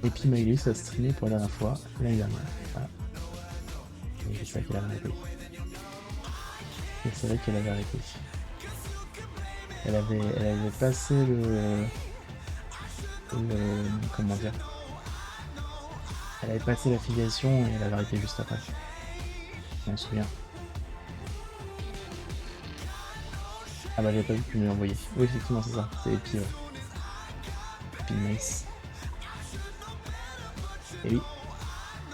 Epi Maileus a streamé pour la dernière fois l'année dernière. Voilà. Et c'est ça qu'elle avait arrêté. Et c'est vrai qu'elle avait arrêté. Elle avait passé le comment dire, elle avait passé l'affiliation et elle avait arrêté juste après. Je m'en souviens. Ah bah j'avais pas vu que tu me l'as envoyé. Oui effectivement c'est ça, c'est Epi. Epi Nice. Et oui.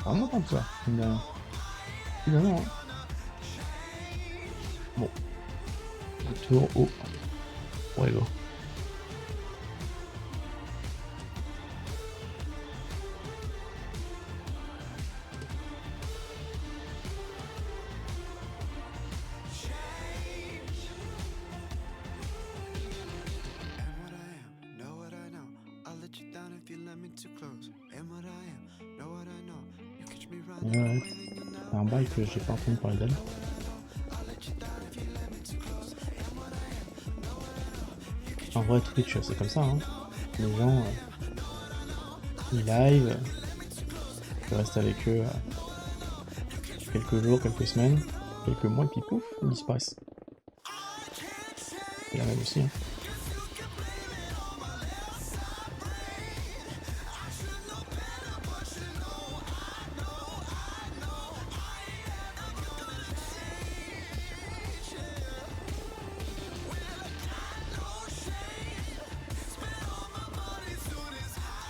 Vraiment tant que ça, mine de rien. Évidemment, hein. Bon. Retour au Fuego. Ouais, c'est un bail que j'ai pas entendu parler d'elle. En vrai, Twitch, c'est comme ça, hein. Les gens, ils live, tu restes avec eux quelques jours, quelques semaines, quelques mois, et puis pouf, ils disparaissent. C'est la même aussi, hein.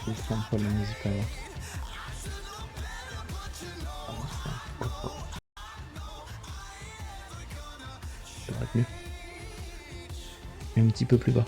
Je vais prendre un peu la musique avant. Ça devrait être mieux. Et un petit peu plus bas.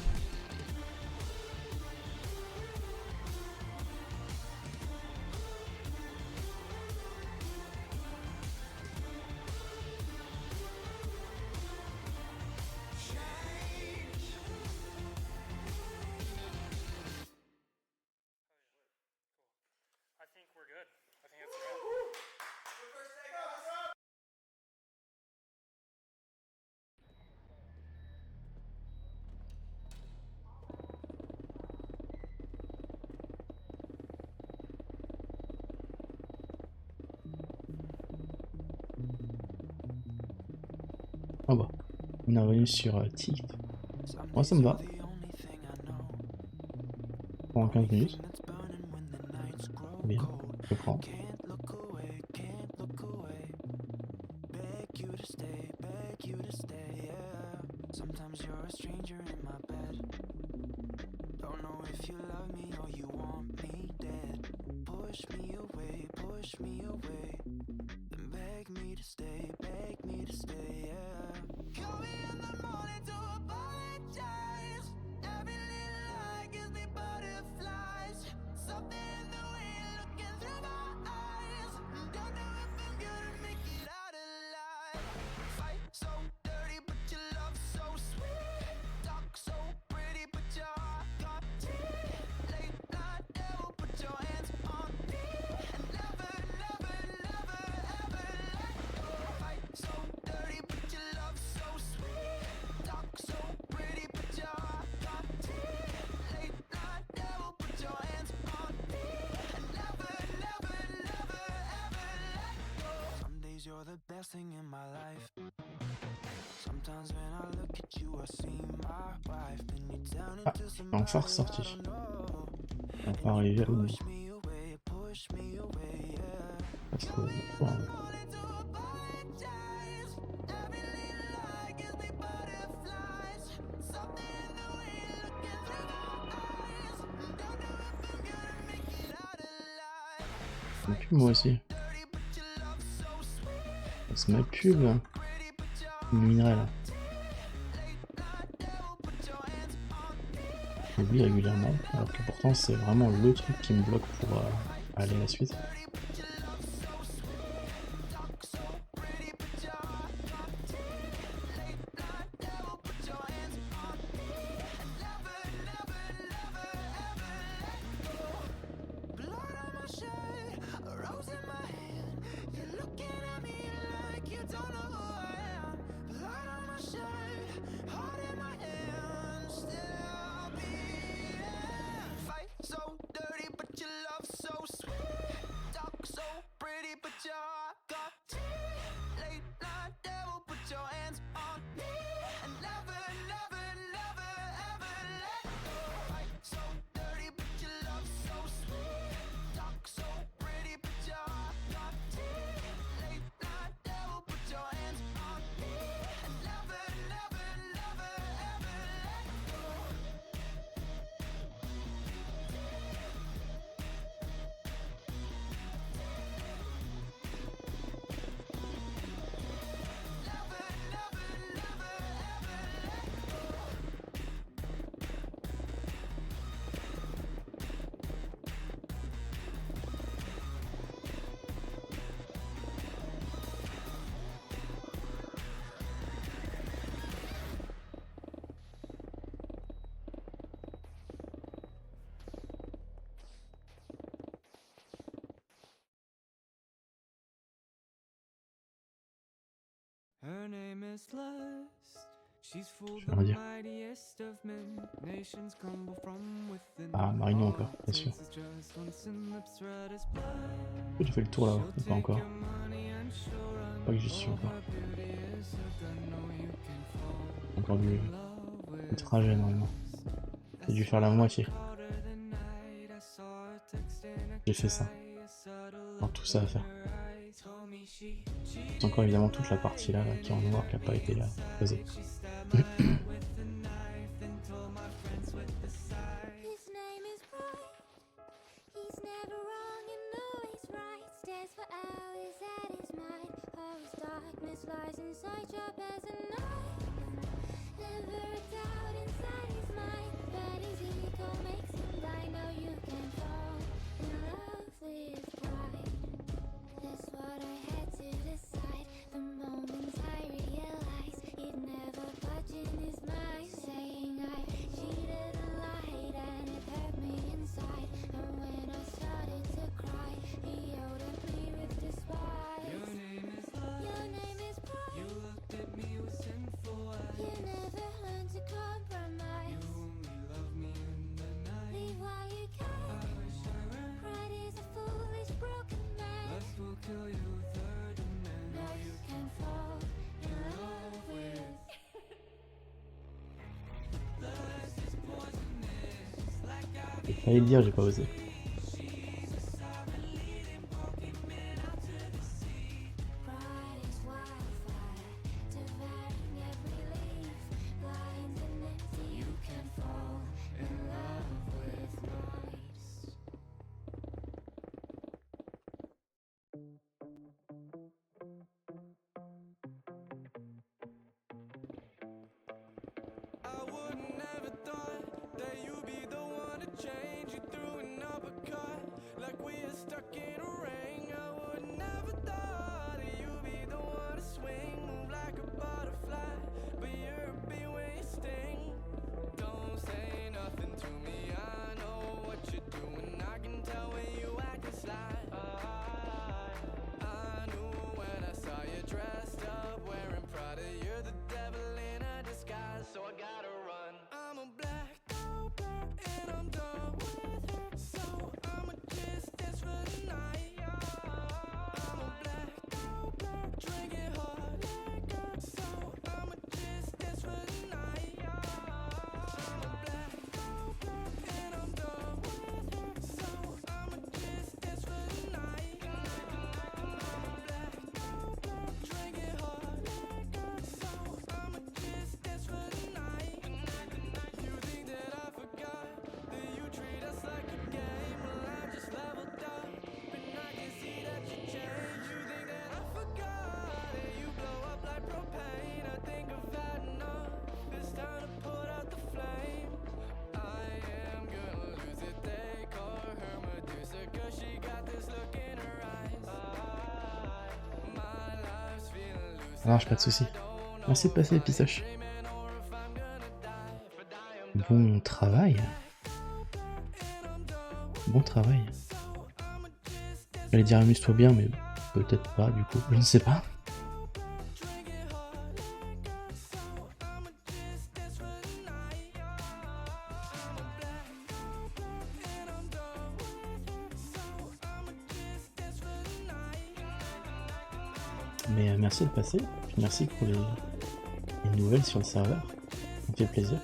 Ah bah, on est revenu sur Teeth. Moi ça me va. Pendant 15 minutes. Bien, je prends. Ah, c'est enfin ressorti. On va pas arriver à l'autre. Parce que, bon, ma pub moi aussi. C'est ma pub. Le minerai là. J'oublie régulièrement, alors que pourtant c'est vraiment le truc qui me bloque pour aller à la suite. Je vais rien dire. Ah, Marino encore, bien sûr. J'ai fait le tour là-haut, ou pas encore. Pas que j'y suis encore. Encore du trajet normalement. J'ai dû faire la moitié. J'ai fait ça. Alors tout ça à faire. C'est encore évidemment toute la partie là, qui est en noir qui n'a pas été posée. His name is Bright. He's never wrong and always right. Stares for hours at his mind. All his darkness lies inside sharp as a knife. Never a doubt inside his mind. But his ego makes him blind. No, you can't fall in love with pride. That's what I had to decide. The moment I realized he'd never budge in his mind. Saying I cheated and lied and it hurt me inside. And when I started to cry, he yelled at me with despise. Your name is love. Your name is pride. You looked at me with sinful eyes. You never learned to compromise. You only love me in the night. Leave while you can. I wish I ran. Pride is a foolish broken man. Lust will kill you, third man. No, you can't fall in love with. J'ai failli le dire, j'ai pas osé. Pride is wildfire, devouring every leaf. Blind and empty, you can fall in love with noise. I would never thought that you'd be the one to change. You threw an uppercut like we are stuck in a ring. I would never thought that you'd be the one to swing, move like a butterfly, but you're a bee when you sting. Don't say nothing to me, I know what you're doing. I can tell when you acting sly. I knew when I saw you dressed up wearing Prada. You're the devil in a disguise, so I gotta run. I'm a blacked out bird and I'm done with her, so I'ma just dance for the night. I'm a blacked out bird drinking hard liquor, so I'ma just dance for the night. I'm a blacked out bird and I'm done with her, so I'ma just dance for the night. I'm a blacked out bird drinking hard liquor, so I'ma just dance for the night. You think that I forgot that you treat us like a game? Well, I just leveled up, and I can see that you changed. You think that I forgot that you blow up like propane? I think I've had enough. It's time to put out the flame. I am gonna lose it. They call her Medusa 'cause she got this look in her eyes. My life's feeling loose. Ça marche, pas de soucis. Merci de passer, Pistoche. Bon travail. Bon travail. J'allais dire amuse-toi bien, mais peut-être pas du coup, je ne sais pas. Mais merci de passer, puis merci pour les nouvelles sur le serveur, ça me fait plaisir.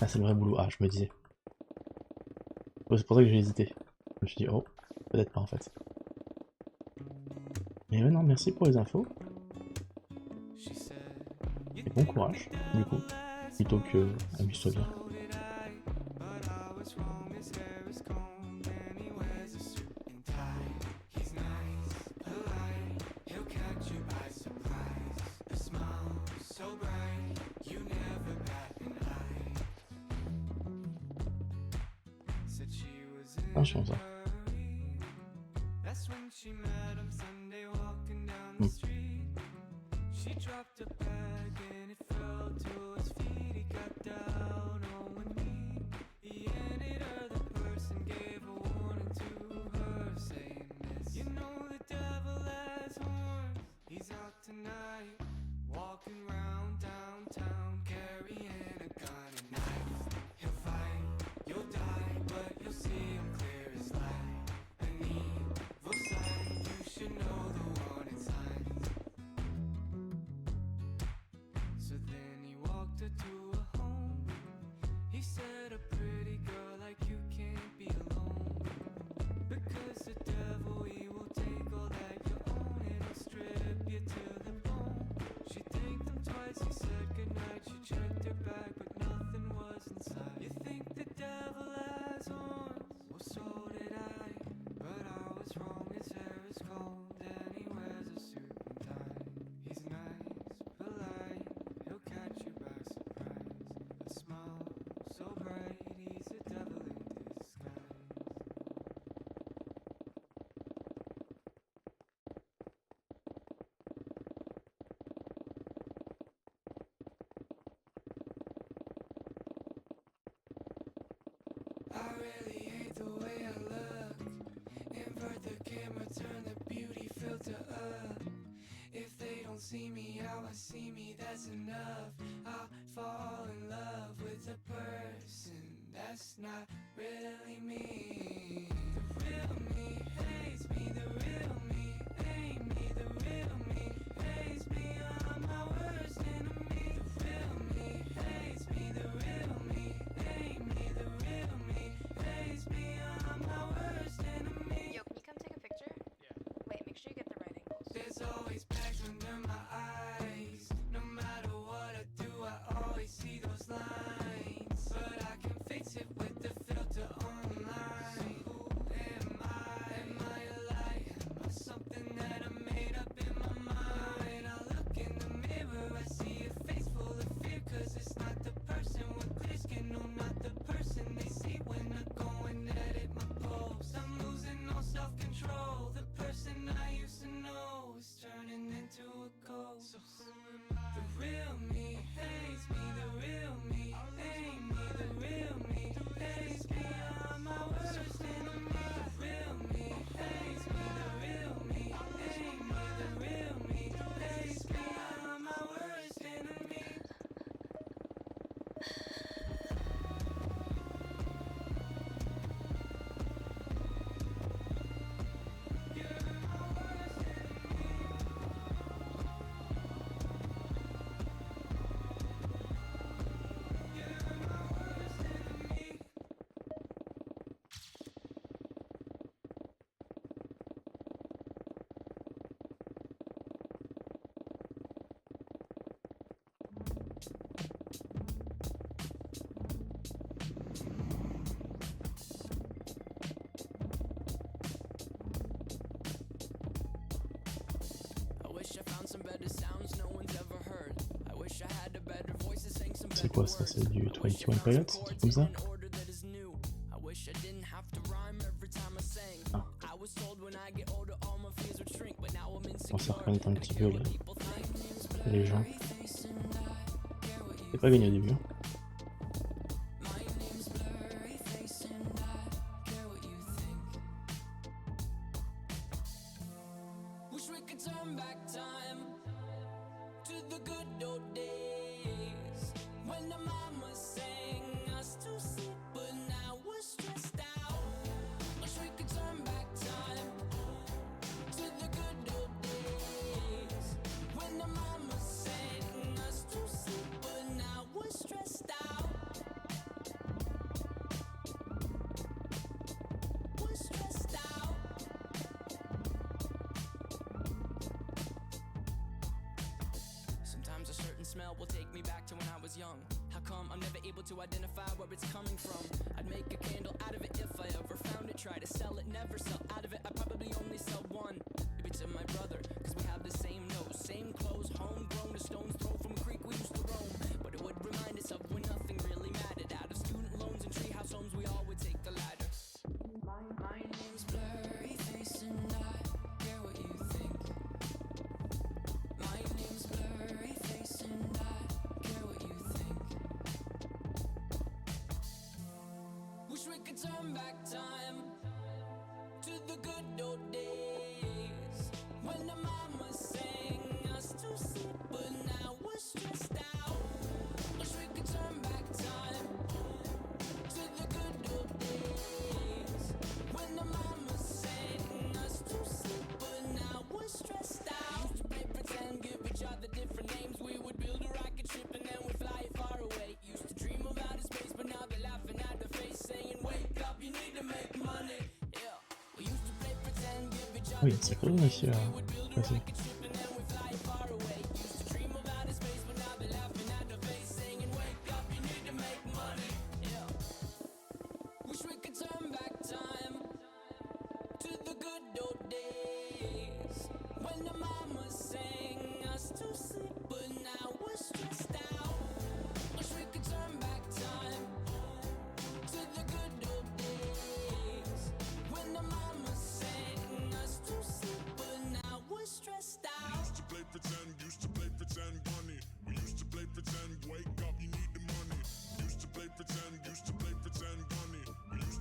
Ah, c'est le vrai boulot, ah je me disais. Ouais, c'est pour ça que j'ai hésité. Je me suis dit, oh, peut-être pas en fait. Mais ouais, non, merci pour les infos. Et bon courage, du coup, plutôt que amuse-toi bien. Attention ça. She dropped a bag and it fell to his feet. He got down on one knee. He handed her the purse and gave a warning to her, saying this: you know the devil has horns. He's out tonight. I really hate the way I look. Invert the camera, turn the beauty filter up. If they don't see me how I see me, that's enough. I'll fall in love with a person that's not really me. The real me hates me, the real me ain't me. The real me hates me, I'm my worst enemy. The real me hates me, the real me ain't me. The real me hates me, I'm my worst enemy. Yo, can you come take a picture? Yeah. Wait, make sure you get the right angles. There's always bags under my eyes. No matter what I do, I always see those lines. But I can fix it with the filter online. Who am I? Am I a lie? Am I something that I made up in my mind? I look in the mirror, I see a face full of fear. Cause it's not the person with clear skin. No, not the person they see when I go and edit my post. I'm losing all self-control. The person I used to know is turning into a ghost. So who am I? The real me hates me. The real me ain't me. The real me hates me. I'm my worst enemy. The real me hates me. The real me ain't me. The real me hates me. I'm my worst enemy. I wish I found some better sounds no one's ever heard. I wish I had a better voice that sang some C'est better quoi ça? words. C'est du I wish I 21 found Pilots, some un truc chords comme in ça? an order that is new. I wish I didn't have to rhyme every time I sang. Ah. I was told when I get older all my fears would shrink, but now I'm On insecure. s'arrête un And I petit care peu what les, people think. les gens. Face and I care what you C'est pas gagné au début. Hein. My name's Blurry Face and I care what you think. Wish we could turn back time to the good old days when the mama sang us to sleep, but now we're stressed out. Wish we could turn back time to the good old days when the mama sang us to sleep, but now we're stressed out. We're stressed out. Sometimes a certain smell will take me back to when I was young. How come I'm never able to identify where it's coming from? I'd make a candle out of it if I ever found it. Try to sell it, never sell out of it. I probably only sell one. Maybe to my brother, cause we have the same nose, same clothes, homegrown, a stone's throw from a creek we used to roam. But it would remind us of when nothing really mattered. Out of student loans and treehouse homes, we all would take the ladder. My name's Blurry Face and I care what you think. My name's Blurry Face and I care what you think. Wish we could turn back time to the good old days when the mama sang us to sleep, but now we're stressed out. Wish we could turn back time to the good old days when the mama sang us to sleep, but now we're stressed out. Used to play pretend, give each other different names. We would build a rocket ship and then we'd fly it far away. Used to dream of outer space, but now they're laughing at the face, saying, "Wake up, you need to make money." Yeah. We used to play pretend, give each Oui, other c'est quand même aussi là. Vas-y. rocket ship and then we fly it far away. Used to dream of outer space, but now they're laughing at the face, saying, "Wake up, you need to make money." Yeah. Wish we could turn back time to the good old days when the mama sang us to sleep, but now we're stressed out. Wish we could turn back time to the good old days when the mama sang us to sleep, but now we're stressed out. Used to play pretend, bunny. We used to play pretend, wake up, you need the money. Used to play pretend, bunny. We used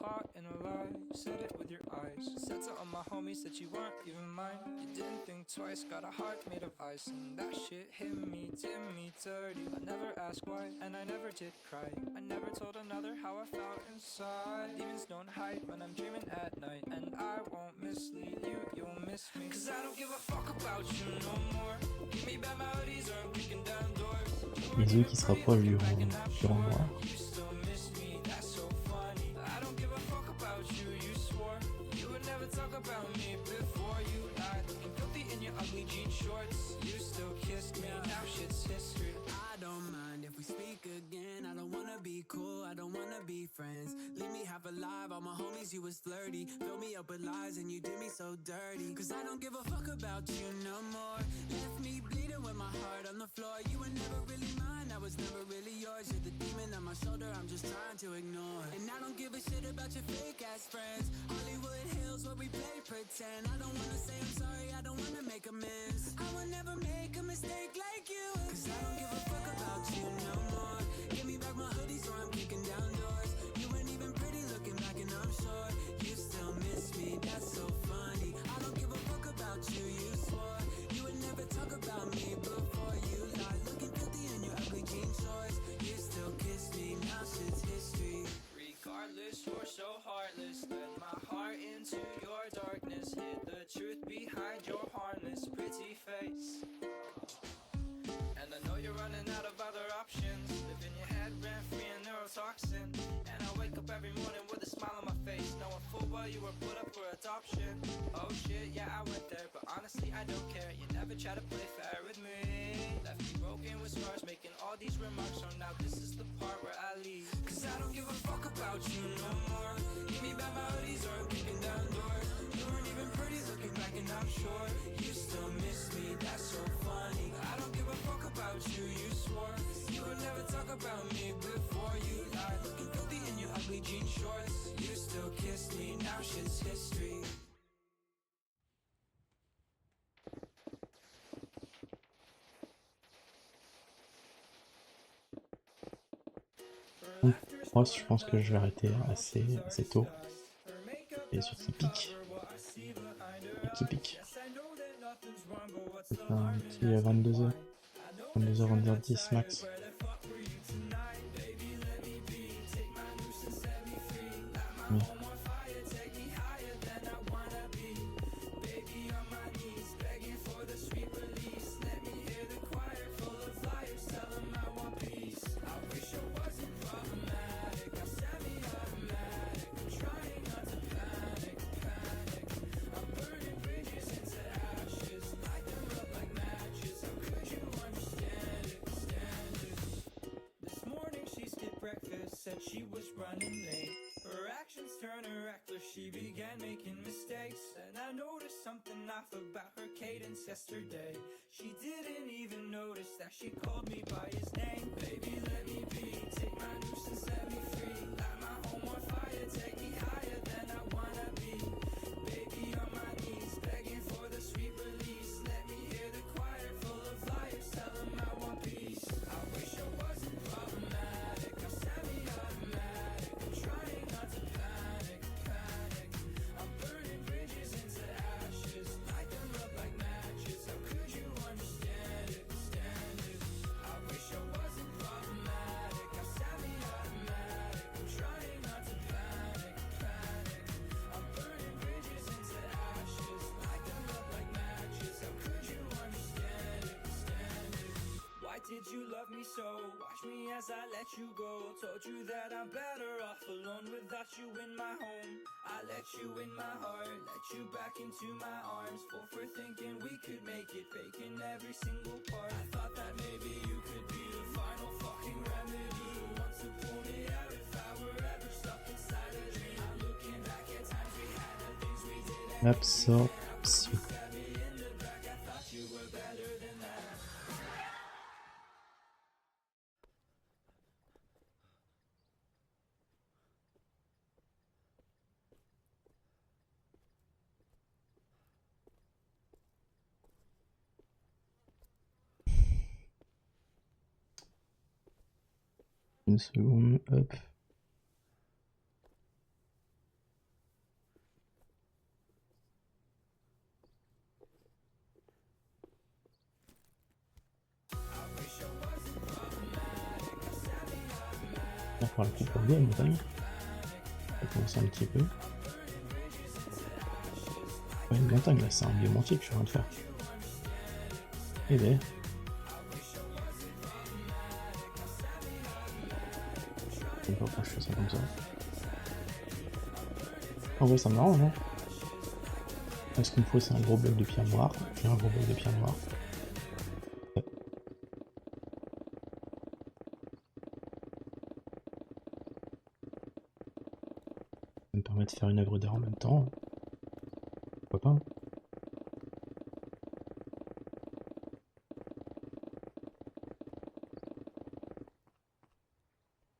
caught in a lie. Said it with your eyes. Said to all my homies that you weren't even mine. You didn't think twice, got a heart made of ice. And that shit hit me, did me dirty. I never asked why, and I never did cry. I never told another how I felt inside. Demons don't hide when I'm dreaming at night. And I won't mislead you, you'll miss me. Cause I don't give a fuck about you no more. Give me bad melodies or I'm kicking down doors. Les œufs qui se rapprochent du rang noir. You still miss me, that's so funny. I don't give a fuck about you, you swore you would never talk about me before you lied. Looking filthy in your ugly jean shorts. You still kissed me, now shit's history. I don't mind if we speak again. I don't wanna be cool, I don't wanna be friends. Leave me half alive, all my homies, you was flirty. Fill me up with lies and you did me so dirty. Cause I don't give a fuck about you no more. Left me bleeding with my heart on the floor. You were never really mine, I was never really yours. You're the demon on my shoulder, I'm just trying to ignore. And I don't give a shit about your fake ass friends. Hollywood Hills where we play pretend. I don't wanna say I'm sorry, I don't wanna make amends. I will never make a mistake like you. Cause I don't give a fuck about you no more. Give me back my hoodies or I'm kicking down doors. You weren't even pretty looking back and I'm sure you still miss me, that's so funny. I don't give a fuck about you, you swore you would never talk about me before you lied. Looking filthy in your ugly jean shorts. You still kiss me, now shit's history. Regardless, you're so heartless. Let my heart into your darkness. Hid the truth behind your harmless pretty face. And I know you're running out of other options. Live in your head, rent free and neurotoxin. And I wake up every morning with a smile on my face, knowing full well you were put up for adoption. Oh shit, yeah, I went there, but honestly I don't care. You never try to play fair with me. Left me broken with scars, making all these remarks. So now this is the part where I leave. Cause I don't give a fuck about you no more. Give me bad melodies or I'm kicking down doors. You weren't even pretty looking back and I'm sure you still miss me, that's so funny. I don't give a fuck about you, you swore you would never talk about me before you lied. Looking filthy in your ugly jean shorts. You still kiss me, now shit's history. Moi, je pense que je vais arrêter assez tôt. Et sur qui pique. Et qui pique. C'est un petit 22h. 22h, 22h10 max. Oui. Said she was running late. Her actions turned her reckless. She began making mistakes. And I noticed something off about her cadence yesterday. She didn't even notice that she called me by his name. Baby, let me be. Take my nuisance, set me free. Light my home on fire. Take me higher than I wanna be. Baby, on my knees, begging for the sweet release. Let me hear the choir full of liars. Tell them I want peace. I wish I wasn't problematic. I'm semi-automatic. I'm trying not to panic, panic. I'm burning bridges into ashes. Light them up like matches. How could you understand it, stand it? I wish I wasn't problematic. I'm semi-automatic. I'm trying not to panic, panic. I'm burning bridges into ashes. Light them up like matches. How could you understand it, stand it? Why did you love me so? Watch me as I let you go. Told you that I'm better off alone without you in my home. I let you in my heart, let you back into my arms. Full for thinking we could make it, faking every single part. I thought that maybe you could be the final fucking remedy. Want to pull me out if I were ever stuck inside a dream. I'm looking back at times we had, the things we did. Absorption. Stab me in the back, I thought you were better than that. Une seconde, hop. On va faire le concours de la montagne. On va commencer un petit peu. Ouais, une montagne là, c'est un biome entier que je suis en train de faire. Et ben. Je sais pas pourquoi je fais ça comme ça. En vrai, ça m'arrange, hein. Là, ce qu'il me faut, c'est un gros bloc de pierre noire. J'ai un gros bloc de pierre noire. Ouais. Ça me permet de faire une œuvre d'art en même temps. Pourquoi pas, hein.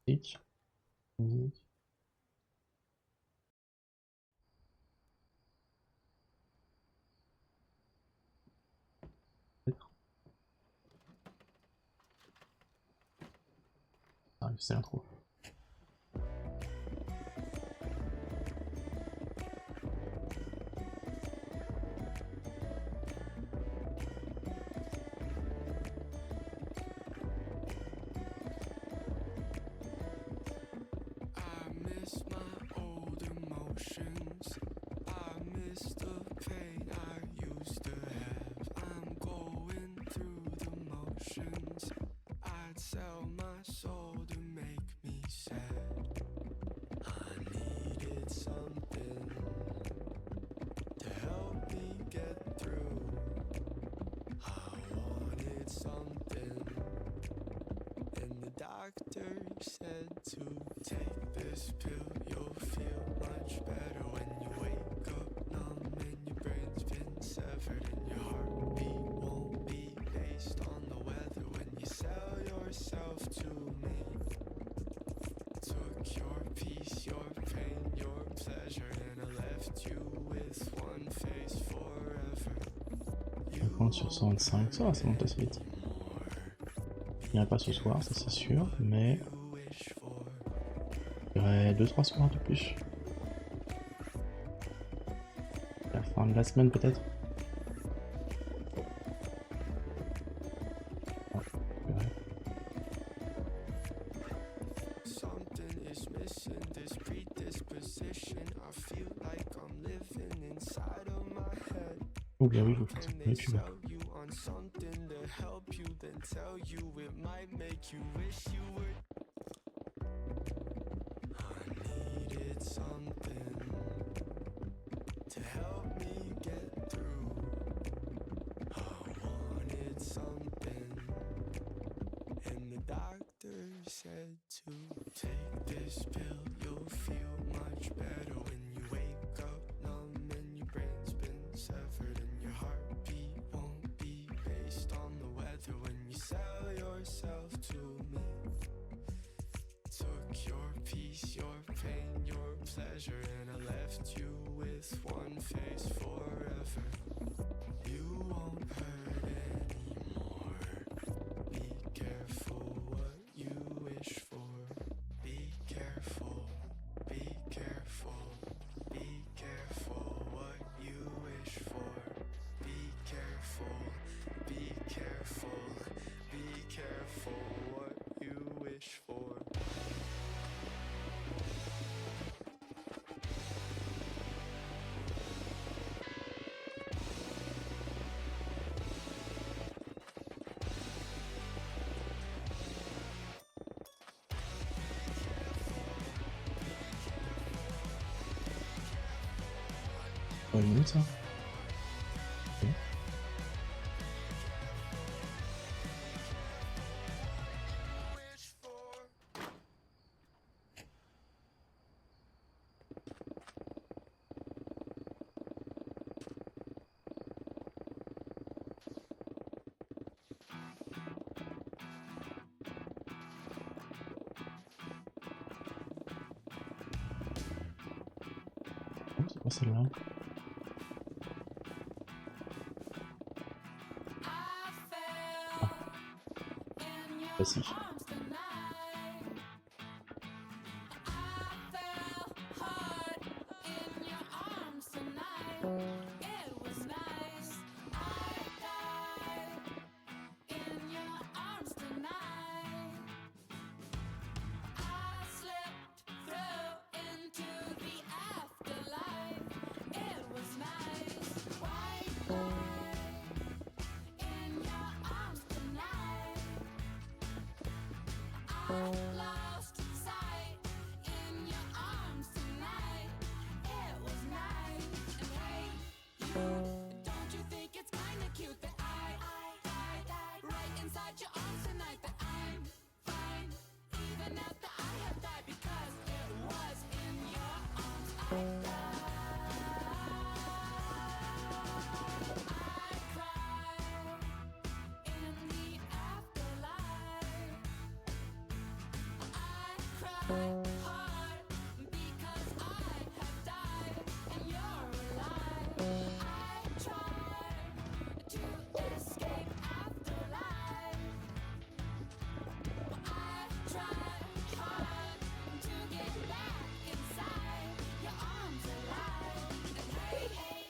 Musique. Musique. Peut-être. Ah, c'est l'intro. I miss my old emotions. I miss the pain I used to have. I'm going through the motions. I'd sell my soul to make me sad. I needed something to help me get through. I wanted something, and the doctor said to take this pill. You'll feel much better when you wake up numb and your brain's been severed, and your heartbeat won't be based on the weather when you sell yourself to me. Took your peace, your pain, your pleasure, and I left you with one face forever. 50 sur 125, ça va, ça monte assez vite. Je n'irai pas ce soir, ça c'est sûr, mais j'irai 2-3 soirs un peu plus. À la fin de la semaine peut-être. Ah, c'est vrai. Something is missing, this predisposition. I feel like I'm living inside of my head. Oh bien oui, je vous fais ça Can sur they YouTube. sell you on something to help you, then tell you it might make you wish you were. I needed something to help me get through. I wanted something, and the doctor said to take this pill. You'll feel much better when you wake up numb and your brain's been severed, and your heartbeat won't be based on the weather when you sell yourself to me. Took your peace, your pain, your pleasure, and I left you with one face forever. You won't hurt anymore. Be careful what you wish for. Be careful, be careful, be careful what you wish for. Be careful, be careful, be careful what you wish for. Oh, une minute ça. Ok. Oh, c'est pas celle-là. Ah si. lost sight in your arms tonight. It was nice, and hey, you, don't you think it's kinda cute that I died right inside your arms tonight? That I'm fine, even after I have died, because it was in your arms I died. I cried in the afterlife. I cried hard because I have died and you're alive. I tried to escape afterlife. I tried hard to get back inside your arms alive. And hey,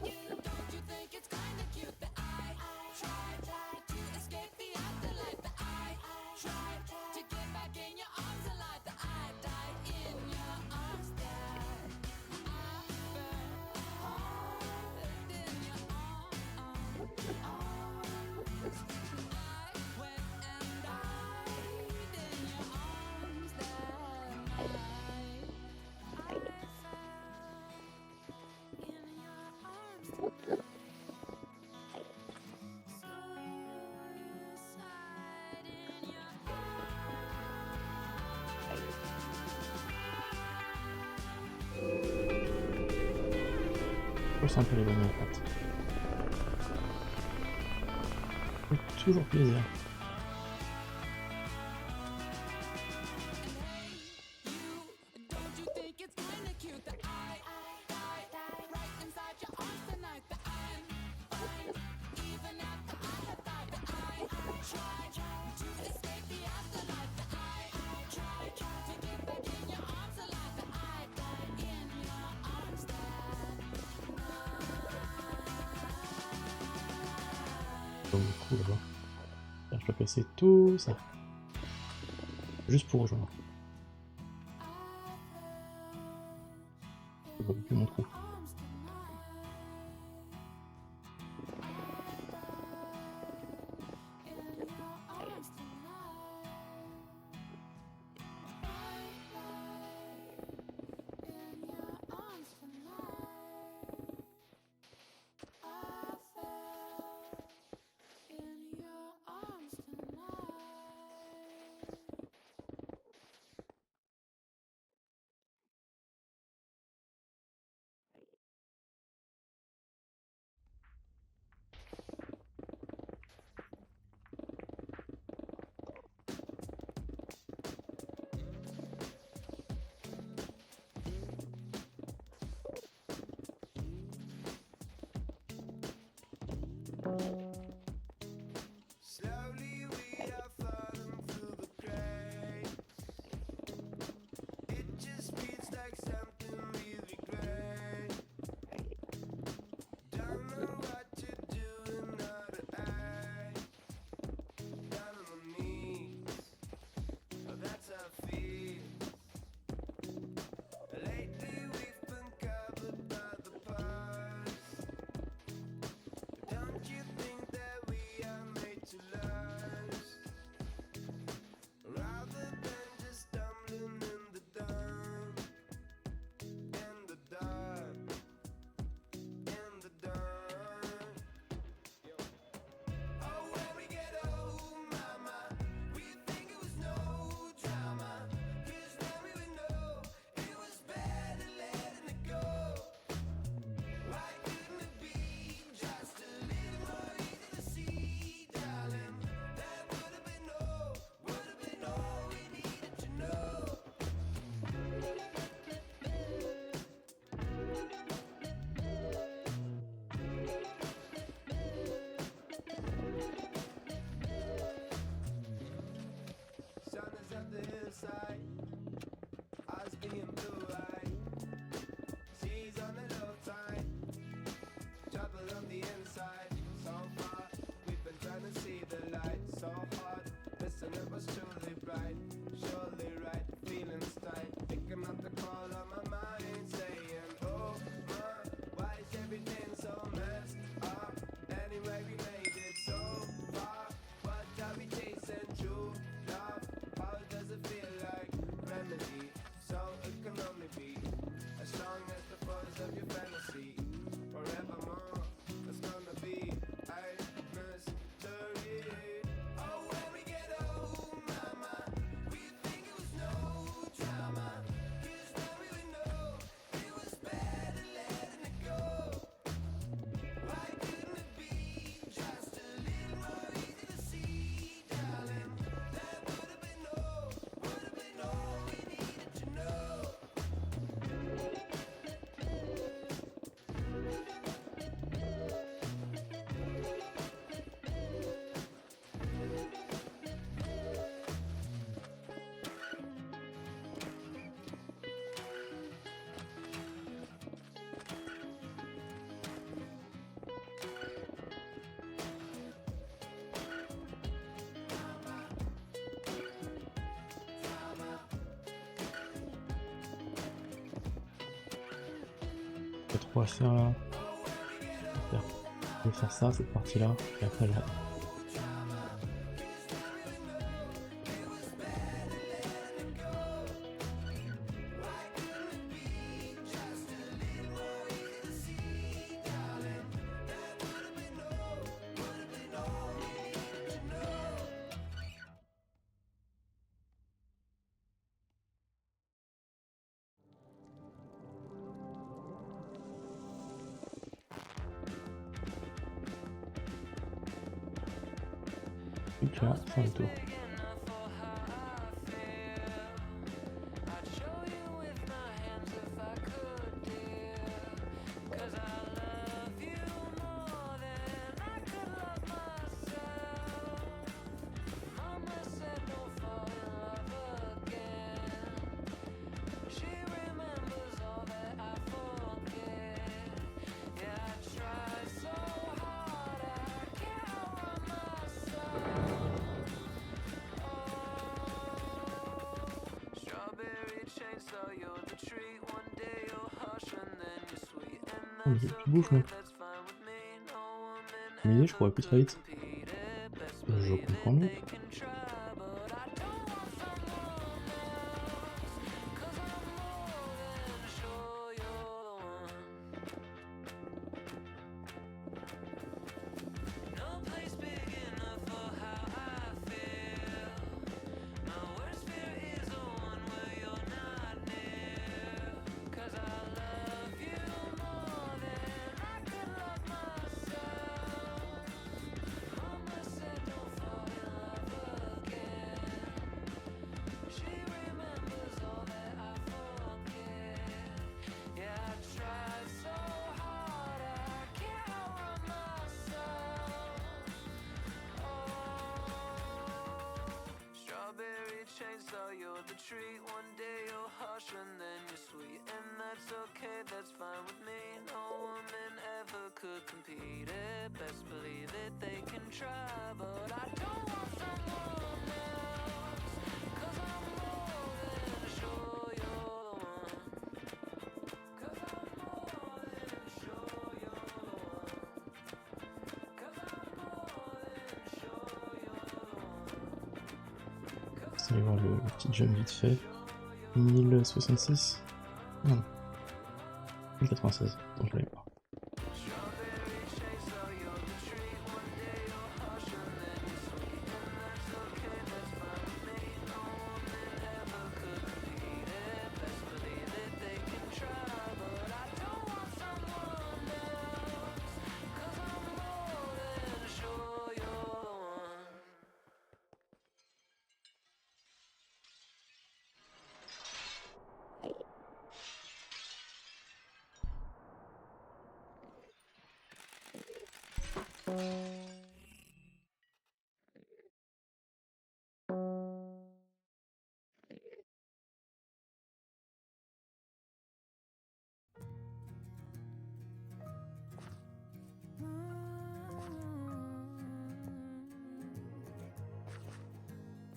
you, don't you think it's kinda cute that I tried to escape the afterlife? That I tried to get back in your arms alive. That I died in your arms. That I fell hard in your arms. I went and died in your arms that night. I fell in your arms tonight. Suicide in your Trop sympa les bonnes en fait. Fait toujours plaisir. Don't you think it's kinda cute that I died right inside your arms tonight? That I'm fine, even after I have died. That I tried to escape the afterlife. That I tried to get back in your arms alive. That I died in your arms that Donc du coup là-bas. Je peux casser tout ça. Juste pour rejoindre. Je vois plus mon trou. arms tonight. In your arms tonight. In your arms tonight. I fell in your arms tonight. Slowly we are falling through the cracks. It just feels like something really great. Don't know what to do in order to act. Down on my knees, oh, that's how it feels. Lately we've been covered by the past. Don't you think that we are made to last? Rather than just stumbling in the dark, in the dark, in the dark. Oh, when we get old, mama, we think it was no drama. 'Cause then we would know it was better letting it go. Why couldn't it be just a little more easy to see, darling? That would have been all we needed to know. Sun is at the hillside, eyes being blue-eyed. Seas on the low tide, trouble on the inside. So far, we've been trying to see the light. So hard, listen, it was truly bright. Surely right, feelings tight. Picking up the call on my mind, saying, oh my, why is everything so messed up? Anyway, we made it so far. What are we chasing? True love, how does it Pas trop à faire là. Je vais faire ça, cette partie-là, et après là. Donc là, fin le tour. Oh, mais tu bouges, mec. Mais je pourrais plus très vite. Je comprends mieux. chainsaw, you're the treat. One day you're harsh and then you're sweet, and that's okay, that's fine with me. No woman ever could compete it. Best believe it, they can try, but I don't want someone else, 'cause I'm more than sure you're the one. 'Cause I'm more than sure you're the one. 'Cause I'm more than sure you're the one. On va voir le petit jump vite fait. 1066. Non. 1096. Donc je l'avais pas.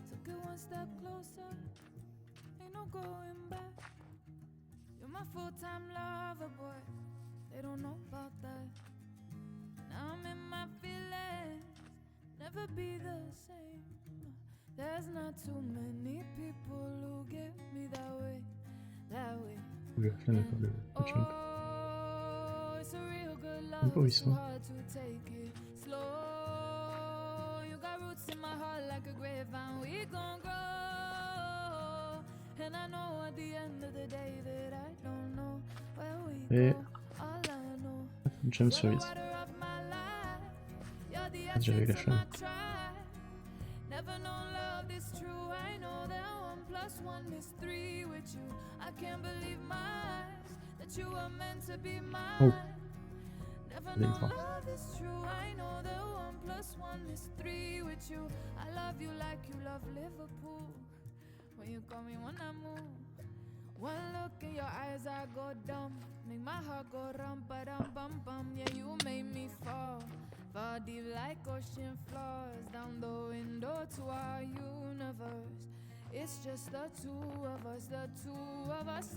Took it one step closer, ain't no going back. You're my full-time lover, boy. They don't know about that. Now I'm in my feelings, never be the same. There's not too many people who get me that way, that way. Je vais faire le jump. Oh, it's a real good Où love, ils it's sont? hard to take it slow. You got roots in my heart like a grapevine, we gon' grow. And I know at the end of the day that I don't know where we Et go. All I know, jump you're sur the 8. water of my life, you're the J'avais la essence of my chaîne. tribe. Never known love this true, I know that 1 + 1 is 3 with you. I can't believe my eyes, that you were meant to be mine. Oh. Never Big known one. love is true, I know that 1 + 1 is 3 with you. I love you like you love Liverpool, when you call me when I move. One look in your eyes, I go dumb, make my heart go rum ba dum bum bum. Yeah, you made me fall deep like ocean floors, down the window to our universe. It's just the two of us,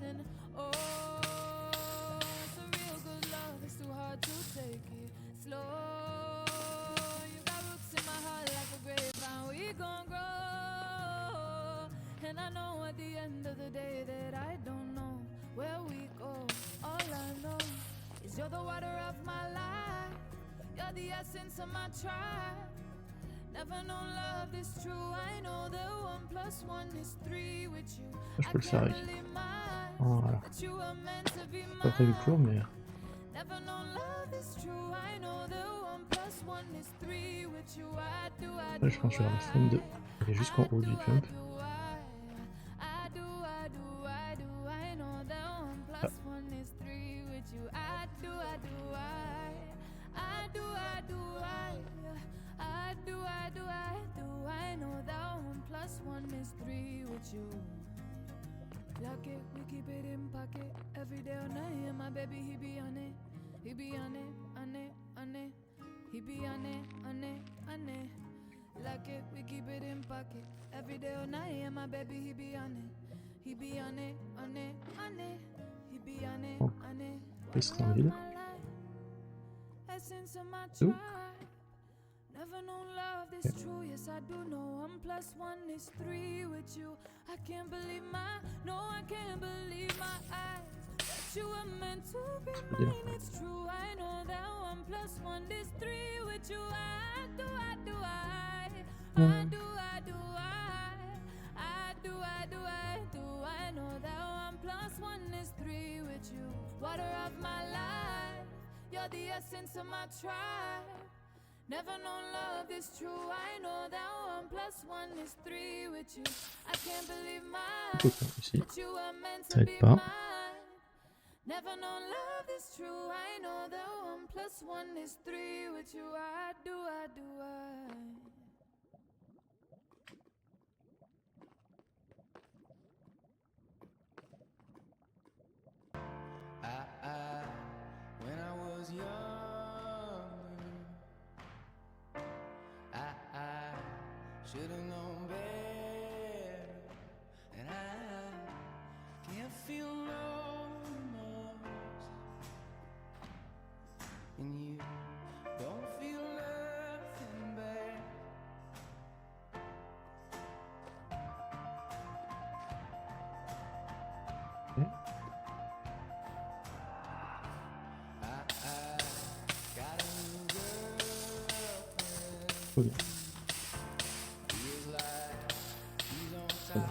and oh, it's a real good it's too hard to take it slow. You got roots in my heart like a grapevine, we gon' grow. And I know at the end of the day that I don't know where we go. All I know is you're the water of my life, you're the essence of my tribe. Never known love this true, I know that 1 + 1 is 3 with you. Je peux le faire I avec. can't believe my Voilà. that you were meant to be Pas prévu mine. pour, mais Never known love is true, I know that 1 + 1 is 3 with you. I do, là, je pense que je vais avoir le frame de aller jusqu'en haut du jump. I know that 1 + 1 is 3 with you. I do, I know that 1 + 1 is 3 with you. Lock it, we keep it in pocket. Every day or night, and my baby, he be on it. He be on it, on it, on it. He be on it, on it, on it. Lock it, we keep it in pocket. Every day or night, and my baby, he be on it. He be on it, on it, on it. He be on it, on it. Reste en vide. Essence of my Tout. tribe. Never known love this true, yes I do know 1 + 1 is 3 with you. I can't believe I can't believe my eyes. That you were meant to be Yeah. mine, it's true. I know that 1 + 1 is 3 with you. I do, I do, I do, I do, I know that 1 + 1 is 3 with you. Water of my life, you're the essence of my tribe. Never known love is true, I know that 1 + 1 is 3 with you. I can't believe Copain ici. that you were meant Ça to aide be pas. mine. Never known love is true, I know that 1 + 1 is 3 with you. I do, I do, When I was younger, I should have known better, and I can't feel no remorse, and you don't feel nothing bad. Got a new girlfriend. Trop bien. Feels like he's on top.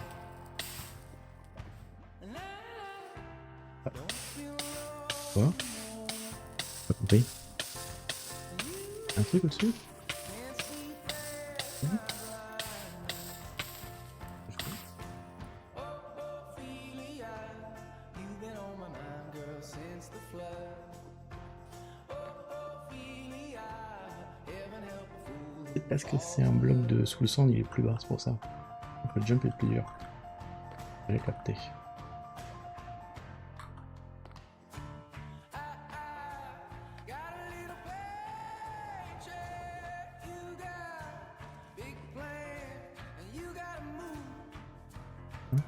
And I don't feel Quoi? alone. Pas compris. Un truc au-dessus? Can't sleep as Mhm. oh, Ophelia, you've been on my mind, girl, since the flood. Ophelia, heaven help a fool. C'est parce que c'est un bloc de sous le sang, il est plus bas, c'est pour ça. Donc le jump est plus dur. J'ai capté. Got a little paycheck, you got big plans, and you gotta move.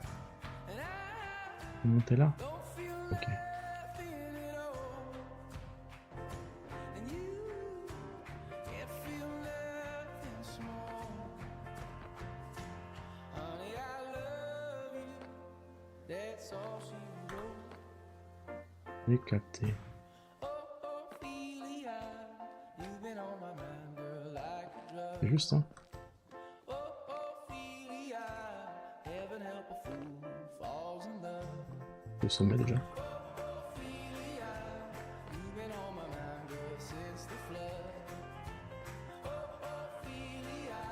And I Monter là? don't feel Ok. nothing at all. And you can't feel nothing small. Honey, I love you. That's all she wrote. J'ai capté. Ophelia, you've been on my mind, girl, like a drug. C'est juste, hein? Ophelia, heaven help a fool who falls in love. Le sommet déjà. Ophelia, you've been on my mind, girl, since the flood. Ophelia,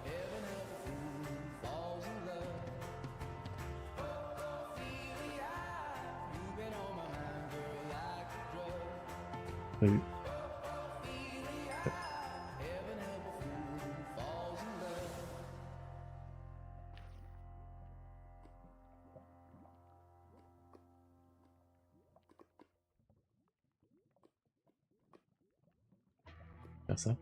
heaven help a fool who falls in love. Ophelia, you've been on my mind, girl, like a drug. Prévu. Ophelia, heaven help a fool who falls in love. Faire ça.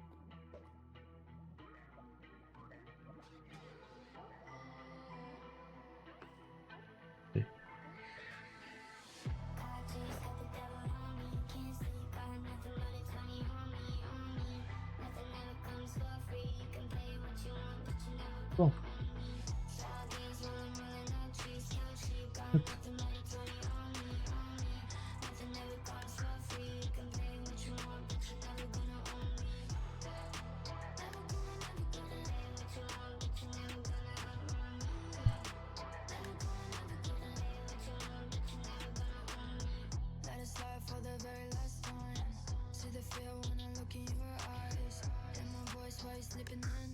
Ok. temps. Hop. Let it slide for the very last time. See the fear when I look in your eyes. And my voice while you slipping in